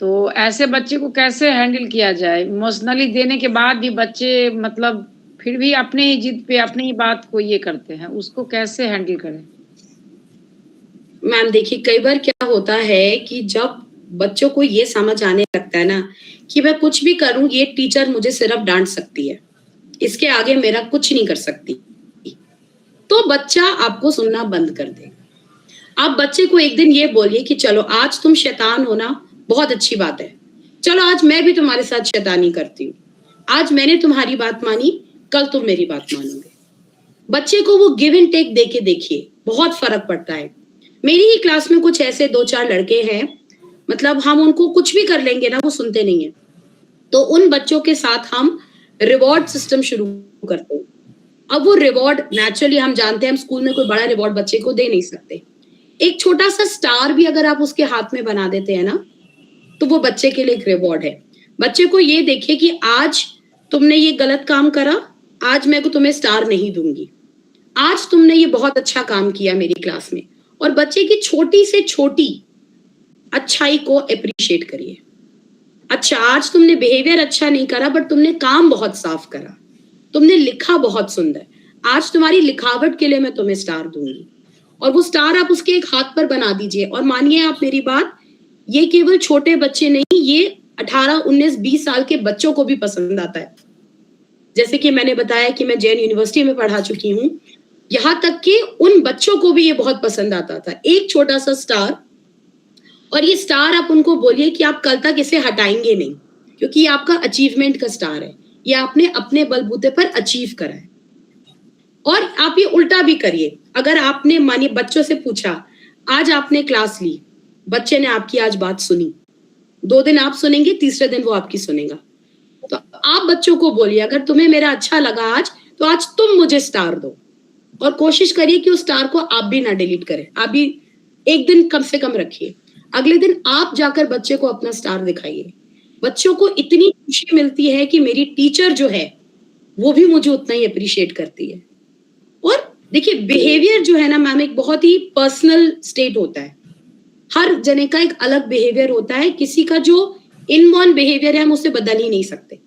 [SPEAKER 6] तो ऐसे बच्चे को कैसे हैंडल किया जाए? इमोशनली देने के बाद भी बच्चे मतलब फिर भी अपने ही जिद पे अपनी ही बात को ये करते हैं, उसको कैसे हैंडल करें?
[SPEAKER 1] मैम देखिए, कई बार क्या होता है कि जब बच्चों को ये समझ आने लगता है ना कि मैं कुछ भी करूं ये टीचर मुझे सिर्फ डांट सकती है, इसके आगे मेरा कुछ नहीं कर सकती, तो बच्चा आपको सुनना बंद कर दे। आप बच्चे को एक दिन ये बोलिए कि चलो आज तुम शैतान हो ना, बहुत अच्छी बात है, चलो आज मैं भी तुम्हारे साथ शैतानी करती हूँ, आज मैंने तुम्हारी बात मानी, कल तुम मेरी बात मानोगे। बच्चे को वो गिव एंड टेक देके देखिए, बहुत फर्क पड़ता है। मेरी ही क्लास में कुछ ऐसे 2-4 लड़के हैं, मतलब हम उनको कुछ भी कर लेंगे ना वो सुनते नहीं है, तो उन बच्चों के साथ हम रिवॉर्ड सिस्टम शुरू करते हैं। अब वो रिवॉर्ड नेचुरली हम जानते हैं, हम स्कूल में कोई बड़ा रिवॉर्ड बच्चे को दे नहीं सकते, एक छोटा सा स्टार भी अगर आप उसके हाथ में बना देते हैं ना, तो वो बच्चे के लिए एक रिवॉर्ड है। बच्चे को ये देखिए कि आज तुमने ये गलत काम करा, आज मैं को तुम्हें स्टार नहीं दूंगी, आज तुमने ये बहुत अच्छा काम किया मेरी क्लास में। और बच्चे की छोटी से छोटी अच्छाई को अप्रिशिएट करिए। अच्छा, आज तुमने बिहेवियर अच्छा नहीं करा बट तुमने काम बहुत साफ करा, तुमने लिखा बहुत सुंदर, आज तुम्हारी लिखावट के लिए मैं तुम्हें स्टार दूंगी। और वो स्टार आप उसके एक हाथ पर बना दीजिए। और मानिए आप मेरी बात, ये केवल छोटे बच्चे नहीं, ये 18, 19, 20 साल के बच्चों को भी पसंद आता है। जैसे कि मैंने बताया कि मैं जैन यूनिवर्सिटी में पढ़ा चुकी हूँ, यहाँ तक कि उन बच्चों को भी ये बहुत पसंद आता था, एक छोटा सा स्टार। और ये स्टार आप उनको बोलिए कि आप कल तक इसे हटाएंगे नहीं, क्योंकि ये आपका अचीवमेंट का स्टार है, ये आपने अपने बलबूते पर अचीव करा है। और आप ये उल्टा भी करिए, अगर आपने मानिए बच्चों से पूछा, आज आपने क्लास ली, बच्चे ने आपकी आज बात सुनी, 2 दिन आप सुनेंगे, तीसरे दिन वो आपकी सुनेगा, तो आप बच्चों को बोलिए अगर तुम्हें मेरा अच्छा लगा आज, तो आज तुम मुझे स्टार दो। और कोशिश करिए कि उस स्टार को आप भी ना डिलीट करें, आप भी एक दिन कम से कम रखिए, अगले दिन आप जाकर बच्चे को अपना स्टार दिखाइए। बच्चों को इतनी खुशी मिलती है कि मेरी टीचर जो है वो भी मुझे उतना ही अप्रिशिएट करती है। और देखिए, बिहेवियर जो है ना मैम, एक बहुत ही पर्सनल स्टेट होता है, हर जने का एक अलग बिहेवियर होता है, किसी का जो इनबॉर्न बिहेवियर है हम उसे बदल ही नहीं सकते,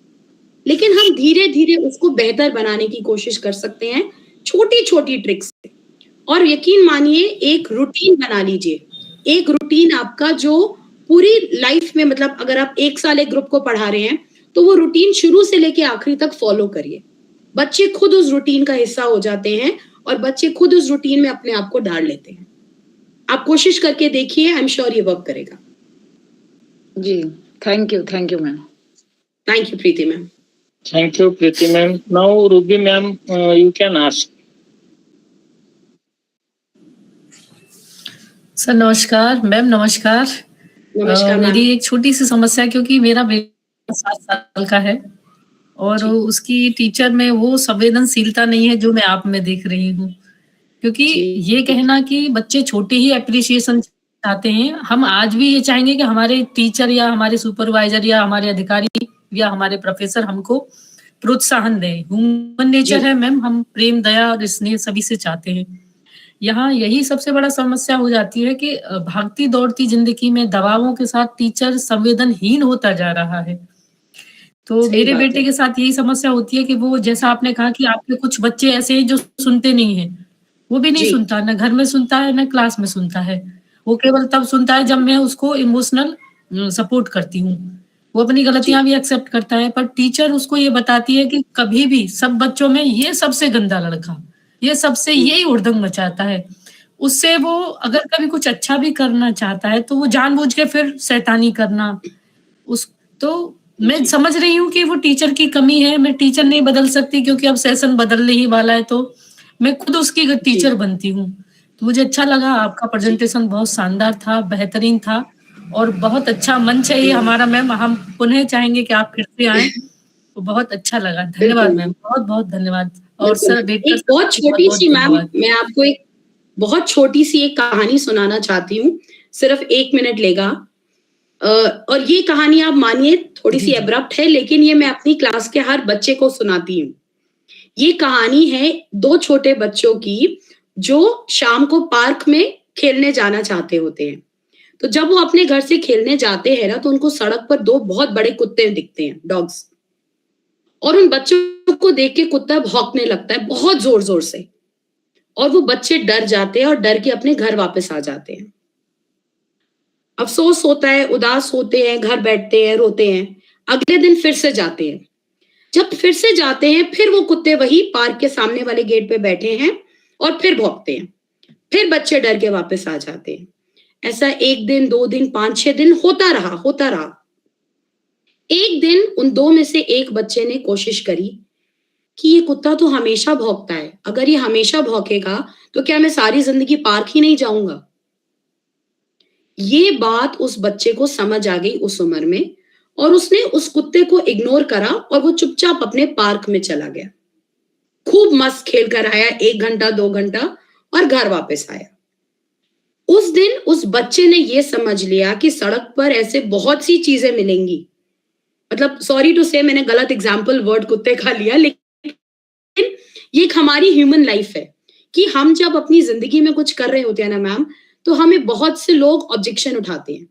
[SPEAKER 1] लेकिन हम धीरे धीरे उसको बेहतर बनाने की कोशिश कर सकते हैं, छोटी छोटी ट्रिक्स से। और यकीन मानिए, एक रूटीन बना लीजिए, एक रूटीन आपका जो पूरी लाइफ में, मतलब अगर आप 1 साल एक ग्रुप को पढ़ा रहे हैं तो वो रूटीन शुरू से लेके आखिरी तक फॉलो करिए। बच्चे खुद उस रूटीन का हिस्सा हो जाते हैं और बच्चे खुद उस रूटीन में अपने आप को ढाल लेते हैं। आप कोशिश करके देखिए, आई एम श्योर ये वर्क करेगा।
[SPEAKER 6] जी, thank you ma'am.
[SPEAKER 1] Thank you Preeti ma'am.
[SPEAKER 2] Thank you, Preeti ma'am. Now, Ruby ma'am, you can ask.
[SPEAKER 7] Sir नमस्कार, मैम नमस्कार।
[SPEAKER 1] नमस्कार मैम।
[SPEAKER 7] मेरी एक छोटी सी समस्या, क्योंकि मेरा बेटा 7 साल का है और उसकी टीचर में वो संवेदनशीलता नहीं है जो मैं आप में देख रही हूँ। क्योंकि ये कहना कि बच्चे छोटे ही एप्रिसिएशन चाहते हैं, हम आज भी ये चाहेंगे कि हमारे टीचर या हमारे सुपरवाइजर या हमारे अधिकारी या हमारे प्रोफेसर हमको प्रोत्साहन दें। ह्यूमन नेचर है मैम, हम प्रेम, दया और स्नेह सभी से चाहते हैं। यहाँ यही सबसे बड़ा समस्या हो जाती है कि भागती दौड़ती जिंदगी में दबावों के साथ टीचर संवेदनहीन होता जा रहा है। तो मेरे बेटे के साथ यही समस्या होती है कि वो, जैसा आपने कहा कि आपके कुछ बच्चे ऐसे हैं जो सुनते नहीं हैं, वो भी नहीं सुनता, ना घर में सुनता है ना क्लास में सुनता है। वो केवल तब सुनता है जब मैं उसको इमोशनल सपोर्ट करती हूँ। वो अपनी गलतियां भी एक्सेप्ट करता है, पर टीचर उसको ये बताती है कि कभी भी सब बच्चों में ये सबसे गंदा लड़का, ये सबसे यही उड़दंग मचाता है। उससे वो अगर कभी कुछ अच्छा भी करना चाहता है तो वो जानबूझ के फिर शैतानी करना उस तो मैं समझ रही हूँ कि वो टीचर की कमी है। मैं टीचर नहीं बदल सकती क्योंकि अब सेशन बदलने ही वाला है, तो मैं खुद उसकी टीचर बनती हूँ। तो मुझे अच्छा लगा, आपका प्रेजेंटेशन बहुत शानदार था, बेहतरीन था और बहुत अच्छा मंच है ये हमारा मैम। हम पुनः चाहेंगे कि आप फिर से आए। तो बहुत अच्छा लगा। धन्यवाद मैम, बहुत बहुत धन्यवाद। और सर बेटकर
[SPEAKER 1] एक बहुत छोटी सी मैम, मैं आपको एक बहुत छोटी सी एक कहानी सुनाना चाहती हूँ, सिर्फ 1 मिनट लेगा। और ये कहानी आप मानिए थोड़ी सी एब्रप्ट है, लेकिन ये मैं अपनी क्लास के हर बच्चे को सुनाती हूँ। ये कहानी है 2 छोटे बच्चों की जो शाम को पार्क में खेलने जाना चाहते होते हैं। तो जब वो अपने घर से खेलने जाते हैं ना, तो उनको सड़क पर 2 बहुत बड़े कुत्ते दिखते हैं, डॉग्स। और उन बच्चों को देख के कुत्ता भौंकने लगता है बहुत जोर जोर से, और वो बच्चे डर जाते हैं और डर के अपने घर वापस आ जाते हैं। अफसोस होता है, उदास होते हैं, घर बैठते हैं, रोते हैं। अगले दिन फिर से जाते हैं। जब फिर से जाते हैं, फिर वो कुत्ते वही पार्क के सामने वाले गेट पे बैठे हैं और फिर भौंकते हैं। फिर बच्चे डर के वापस आ जाते हैं। ऐसा 1 दिन, 2 दिन, 5-6 दिन होता रहा। एक दिन उन 2 में से एक बच्चे ने कोशिश करी कि ये कुत्ता तो हमेशा भौंकता है, अगर ये हमेशा भौंकेगा तो क्या मैं सारी जिंदगी पार्क ही नहीं जाऊंगा। ये बात उस बच्चे को समझ आ गई उस उम्र में, और उसने उस कुत्ते को इग्नोर करा और वो चुपचाप अपने पार्क में चला गया। खूब मस्त खेल कर आया, 1 घंटा 2 घंटा, और घर वापस आया। उस दिन उस बच्चे ने ये समझ लिया कि सड़क पर ऐसे बहुत सी चीजें मिलेंगी। मतलब सॉरी टू से, मैंने गलत एग्जाम्पल वर्ड कुत्ते का लिया, लेकिन ये एक हमारी ह्यूमन लाइफ है कि हम जब अपनी जिंदगी में कुछ कर रहे होते हैं ना मैम, तो हमें बहुत से लोग ऑब्जेक्शन उठाते हैं,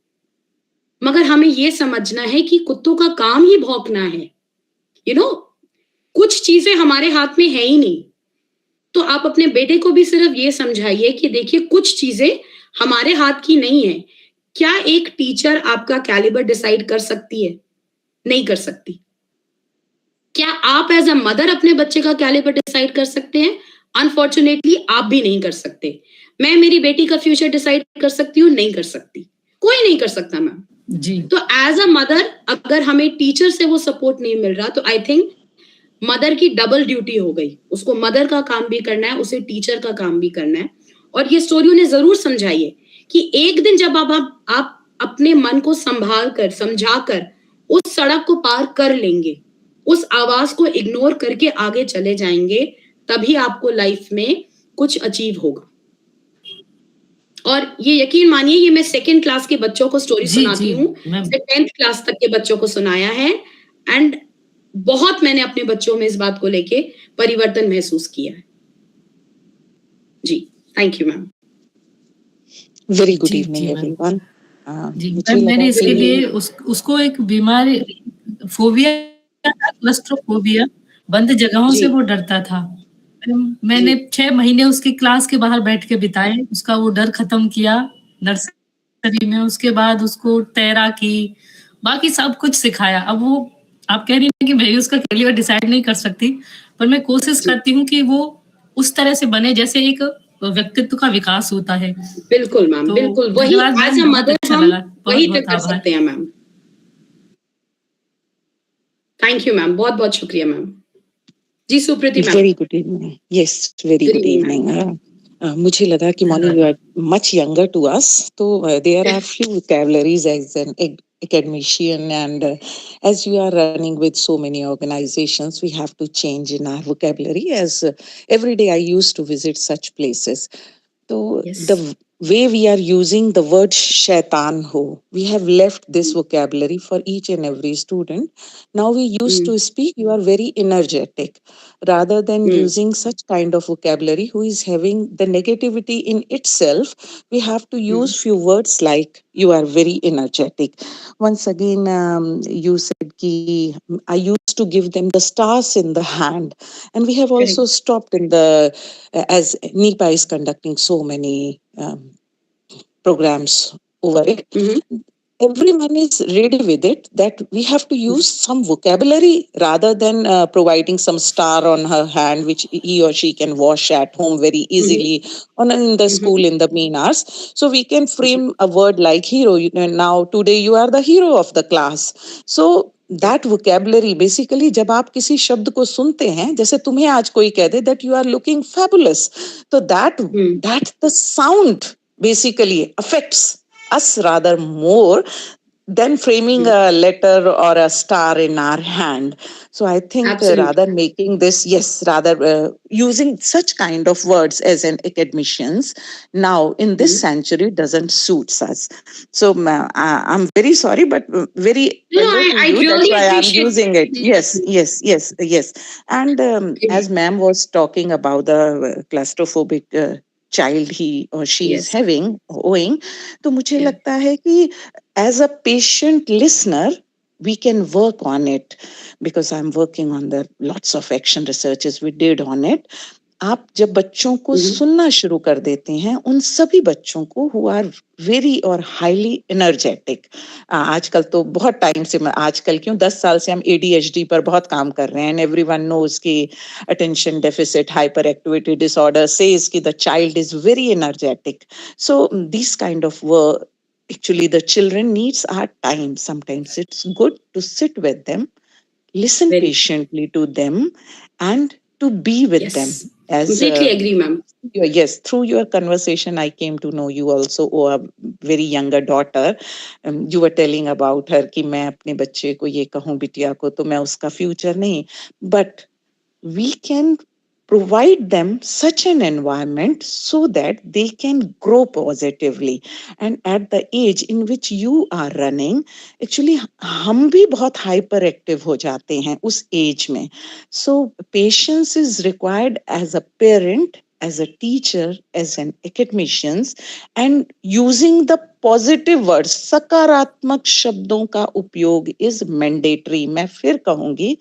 [SPEAKER 1] मगर हमें ये समझना है कि कुत्तों का काम ही भौंकना है। कुछ चीजें हमारे हाथ में है ही नहीं। तो आप अपने बेटे को भी सिर्फ ये समझाइए कि देखिए, कुछ चीजें हमारे हाथ की नहीं है। क्या एक टीचर आपका कैलिबर डिसाइड कर सकती है? नहीं कर सकती। क्या आप एज अ मदर अपने बच्चे का कैलिबर डिसाइड कर सकते हैं? अनफॉर्चुनेटली आप भी नहीं कर सकते। मैं मेरी बेटी का फ्यूचर डिसाइड कर सकती हूँ? नहीं कर सकती। कोई नहीं कर सकता मैम जी। तो एज अ मदर अगर हमें टीचर से वो सपोर्ट नहीं मिल रहा, तो आई थिंक मदर की डबल ड्यूटी हो गई। उसको मदर का काम भी करना है, उसे टीचर का काम भी करना है। और ये स्टोरी उन्हें जरूर समझाइए कि एक दिन जब आप अपने मन को संभाल कर, समझा कर उस सड़क को पार कर लेंगे, उस आवाज को इग्नोर करके आगे चले जाएंगे, तभी आपको लाइफ में कुछ अचीव होगा। और ये यकीन मानिए, ये मैं 2nd क्लास के बच्चों को स्टोरी सुनाती हूँ, 10th क्लास तक के बच्चों को सुनाया है, एंड बहुत मैंने अपने बच्चों में इस बात को लेके परिवर्तन महसूस किया है। जी, thank you ma'am.
[SPEAKER 8] Very good evening everyone.
[SPEAKER 7] मैंने इसके लिए उसको एक बीमारी, फोबिया, क्लस्ट्रोफोबिया, बंद जगहों से वो डरता था। मैंने 6 महीने उसकी क्लास के बाहर बैठ के बिताए, उसका वो डर खत्म किया नर्सरी में। उसके बाद उसको तैराकी, बाकी सब कुछ सिखाया। अब वो, आप कह रही हैं कि मैं उसका कैरियर डिसाइड नहीं कर सकती, पर मैं कोशिश करती हूँ कि वो उस तरह से बने जैसे एक व्यक्तित्व का विकास होता है।
[SPEAKER 1] बिल्कुल मैम, तो बिल्कुल वही एज अ मदर हम वही कर सकते हैं मैम। थैंक यू मैम, बहुत बहुत शुक्रिया मैम। जी Supriti ma'am.
[SPEAKER 8] Very good evening. Yes, very good evening. मुझे लगा कि Moni you are much younger to us, तो there are few vocabularies as an academician, and as you are running with so many organizations, we have to change in our vocabulary, as every day I used to visit such places. So the way we are using the word shaitan ho, we have left this vocabulary for each and every student. Now we used to speak, you are very energetic, rather than using such kind of vocabulary who is having the negativity in itself. We have to use few words like you are very energetic. Once again, you said ki I used to give them the stars in the hand, and we have also stopped in the as NEPA is conducting so many programs over it. Everyone is ready with it, that we have to use some vocabulary rather than providing some star on her hand, which he or she can wash at home very easily, or in the school in the mean hours. So we can frame a word like hero. Now, today you are the hero of the class. So that vocabulary, basically, जब आप किसी शब्द को सुनते हैं, जैसे तुम्हें आज कोई कह दे that you are looking fabulous, तो that the sound basically affects us rather more than framing a letter or a star in our hand. So I think rather making this, rather using such kind of words as an academicians now in this century doesn't suit us. So I'm very sorry, but very
[SPEAKER 1] I really
[SPEAKER 8] that's why I'm
[SPEAKER 1] appreciate
[SPEAKER 8] using it. Yes. And as ma'am was talking about the claustrophobic child he or she is having, owing, तो मुझे लगता है कि as a patient listener, we can work on it, because I'm working on the lots of action researches we did on it. आप जब बच्चों को सुनना शुरू कर देते हैं, उन सभी बच्चों को who are very or highly energetic, आजकल तो बहुत टाइम से, आजकल क्यों 10 साल से हम ADHD पर बहुत काम कर रहे हैं, everyone knows कि attention deficit hyperactivity disorder says कि the child is very energetic. So these kind of work, actually the children needs our time. Sometimes it's good to sit with them, listen patiently to them, and to be with them. As
[SPEAKER 1] completely agree, ma'am.
[SPEAKER 8] Yes, through your conversation, I came to know you also, a very younger daughter. You were telling about her कि मैं अपने बच्चे को ये कहूँ बिटिया को तो मैं उसका future नहीं, but we can provide them such an environment so that they can grow positively. And at the age in which you are running, actually हम भी बहुत hyperactive हो जाते हैं उस age में. So patience is required as a parent, as a teacher, as an academician, and using the positive words, सकारात्मक शब्दों का उपयोग is mandatory. मैं फिर कहूंगी,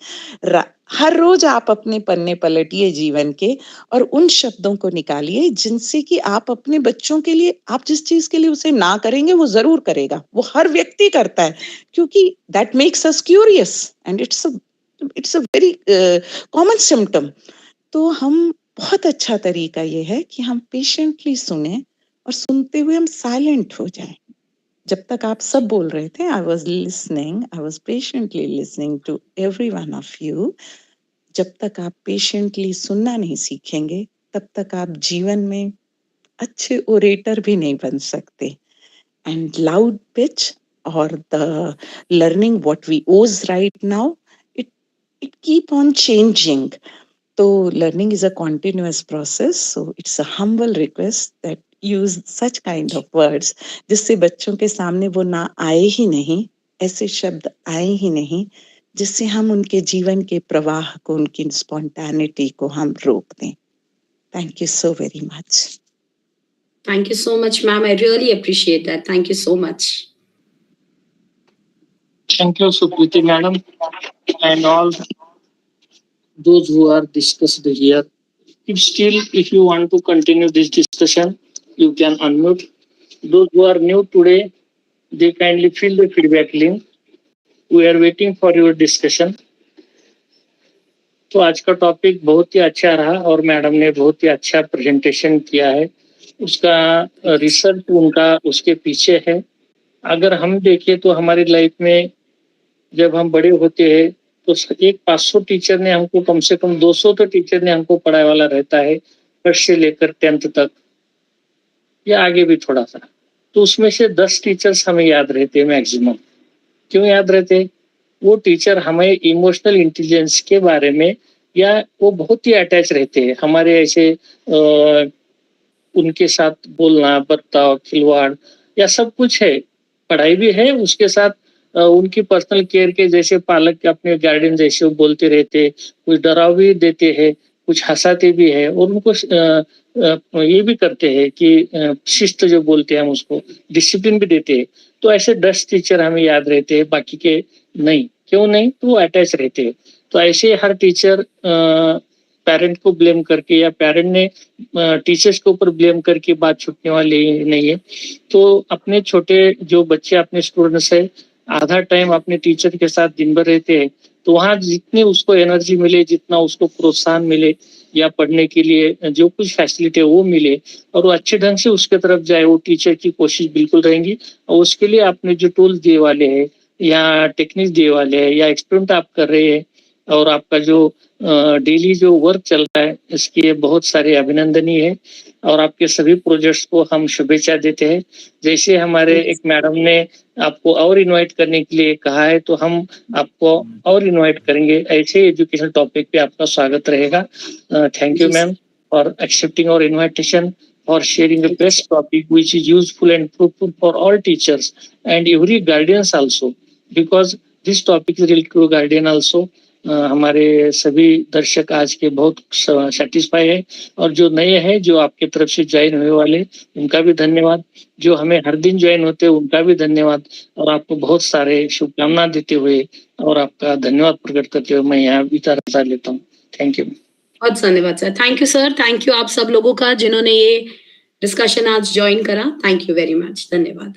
[SPEAKER 8] हर रोज आप अपने पन्ने पलटिए जीवन के और उन शब्दों को निकालिए जिनसे कि आप अपने बच्चों के लिए, आप जिस चीज के लिए उसे ना करेंगे वो जरूर करेगा, वो हर व्यक्ति करता है, क्योंकि that makes us curious and it's a very common symptom. तो हम बहुत अच्छा तरीका ये है कि हम पेशेंटली सुने और सुनते हुए हम साइलेंट हो जाएं. जब तक आप सब बोल रहे थे, I was patiently listening to every one of you. जब तक आप पेशेंटली सुनना नहीं सीखेंगे, तब तक आप जीवन में अच्छे ओरेटर भी नहीं बन सकते. And loud pitch or the learning what we use right now, it keep on changing. So learning is a continuous process. So it's a humble request that use such kind of words जिससे बच्चों के सामने वो ना आए ही नहीं, ऐसे शब्द आए ही नहीं जिससे हम उनके जीवन के प्रवाह को, उनकी स्पॉन्टेनिटी को हम रोक दें. Thank you so very much.
[SPEAKER 1] Thank you so much, ma'am. I really appreciate that. Thank you so much.
[SPEAKER 2] Thank you, Supriti madam, and all those who are discussed here. If you want to continue this discussion, you can unmute. Those who are new today, they kindly fill the feedback link. We are waiting for your discussion. तो आज का topic बहुत ही अच्छा रहा और madam ने बहुत ही अच्छा प्रेजेंटेशन किया है. उसका रिसर्च उनका उसके पीछे है. अगर हम देखें तो हमारी लाइफ में जब हम बड़े होते हैं तो एक 500 टीचर ने हमको, कम से कम 200 तो टीचर ने हमको पढ़ाए वाला रहता है, फर्स्ट से लेकर 10th तक या आगे भी थोड़ा सा. तो उसमें से 10 टीचर्स हमें याद रहते हैं मैक्सिमम. क्यों याद रहते हैं? वो टीचर हमें इमोशनल इंटेलिजेंस के बारे में, या वो बहुत ही अटैच रहते हैं हमारे, ऐसे उनके साथ बोलना, बर्ताव, खिलवाड़ या सब कुछ है, पढ़ाई भी है उसके साथ. उनकी पर्सनल केयर के जैसे पालक के अपने गार्डियन जैसे वो बोलते रहते, कुछ डराव भी देते हैं, कुछ हंसाते भी है, और उनको ये भी करते हैं कि शिस्त जो बोलते हैं हम उसको डिसिप्लिन भी देते हैं. तो ऐसे 10 टीचर हमें याद रहते हैं, बाकी के नहीं. क्यों नहीं? तो वो अटैच रहते हैं. तो ऐसे हर टीचर पेरेंट को ब्लेम करके या पेरेंट ने टीचर्स के ऊपर ब्लेम करके बात छूटने वाली नहीं है। तो अपने छोटे जो बच्चे अपने स्टूडेंट्स है, आधा टाइम अपने टीचर के साथ दिन भर रहते हैं, तो वहाँ जितनी उसको एनर्जी मिले, जितना उसको प्रोत्साहन मिले या पढ़ने के लिए जो कुछ फैसिलिटी है वो मिले और वो अच्छे ढंग से उसके तरफ जाए, वो टीचर की कोशिश बिल्कुल रहेंगी। और उसके लिए आपने जो टूल्स दिए वाले हैं या टेक्निक्स दिए वाले हैं या एक्सपेरिमेंट आप कर रहे हैं और आपका जो डेली जो वर्क चल रहा है, इसके बहुत सारे अभिनंदनीय है और आपके सभी प्रोजेक्ट्स को हम शुभेच्छा देते हैं। जैसे हमारे एक मैडम ने आपको और इनवाइट करने के लिए कहा है, तो हम आपको और इनवाइट करेंगे। ऐसे एजुकेशन टॉपिक पे आपका स्वागत रहेगा। Thank you ma'am for accepting our invitation, for sharing the best topic which is useful and fruitful for all teachers and every guardians also, because this topic is related to guardian also. हमारे सभी दर्शक आज के बहुत satisfy है और जो नए हैं, जो आपके तरफ से ज्वाइन होने वाले, उनका भी धन्यवाद। जो हमें हर दिन ज्वाइन होते हैं उनका भी धन्यवाद और आपको बहुत सारे शुभकामना देते हुए और आपका धन्यवाद प्रकट करते हुए मैं यहाँ विचार रचा लेता हूँ। Thank you.
[SPEAKER 1] बहुत धन्यवाद sir. Thank you sir. Thank you आप सब लोगों का जिन्होंने ये डिस्कशन आज ज्वाइन करा। Thank you very much. धन्यवाद।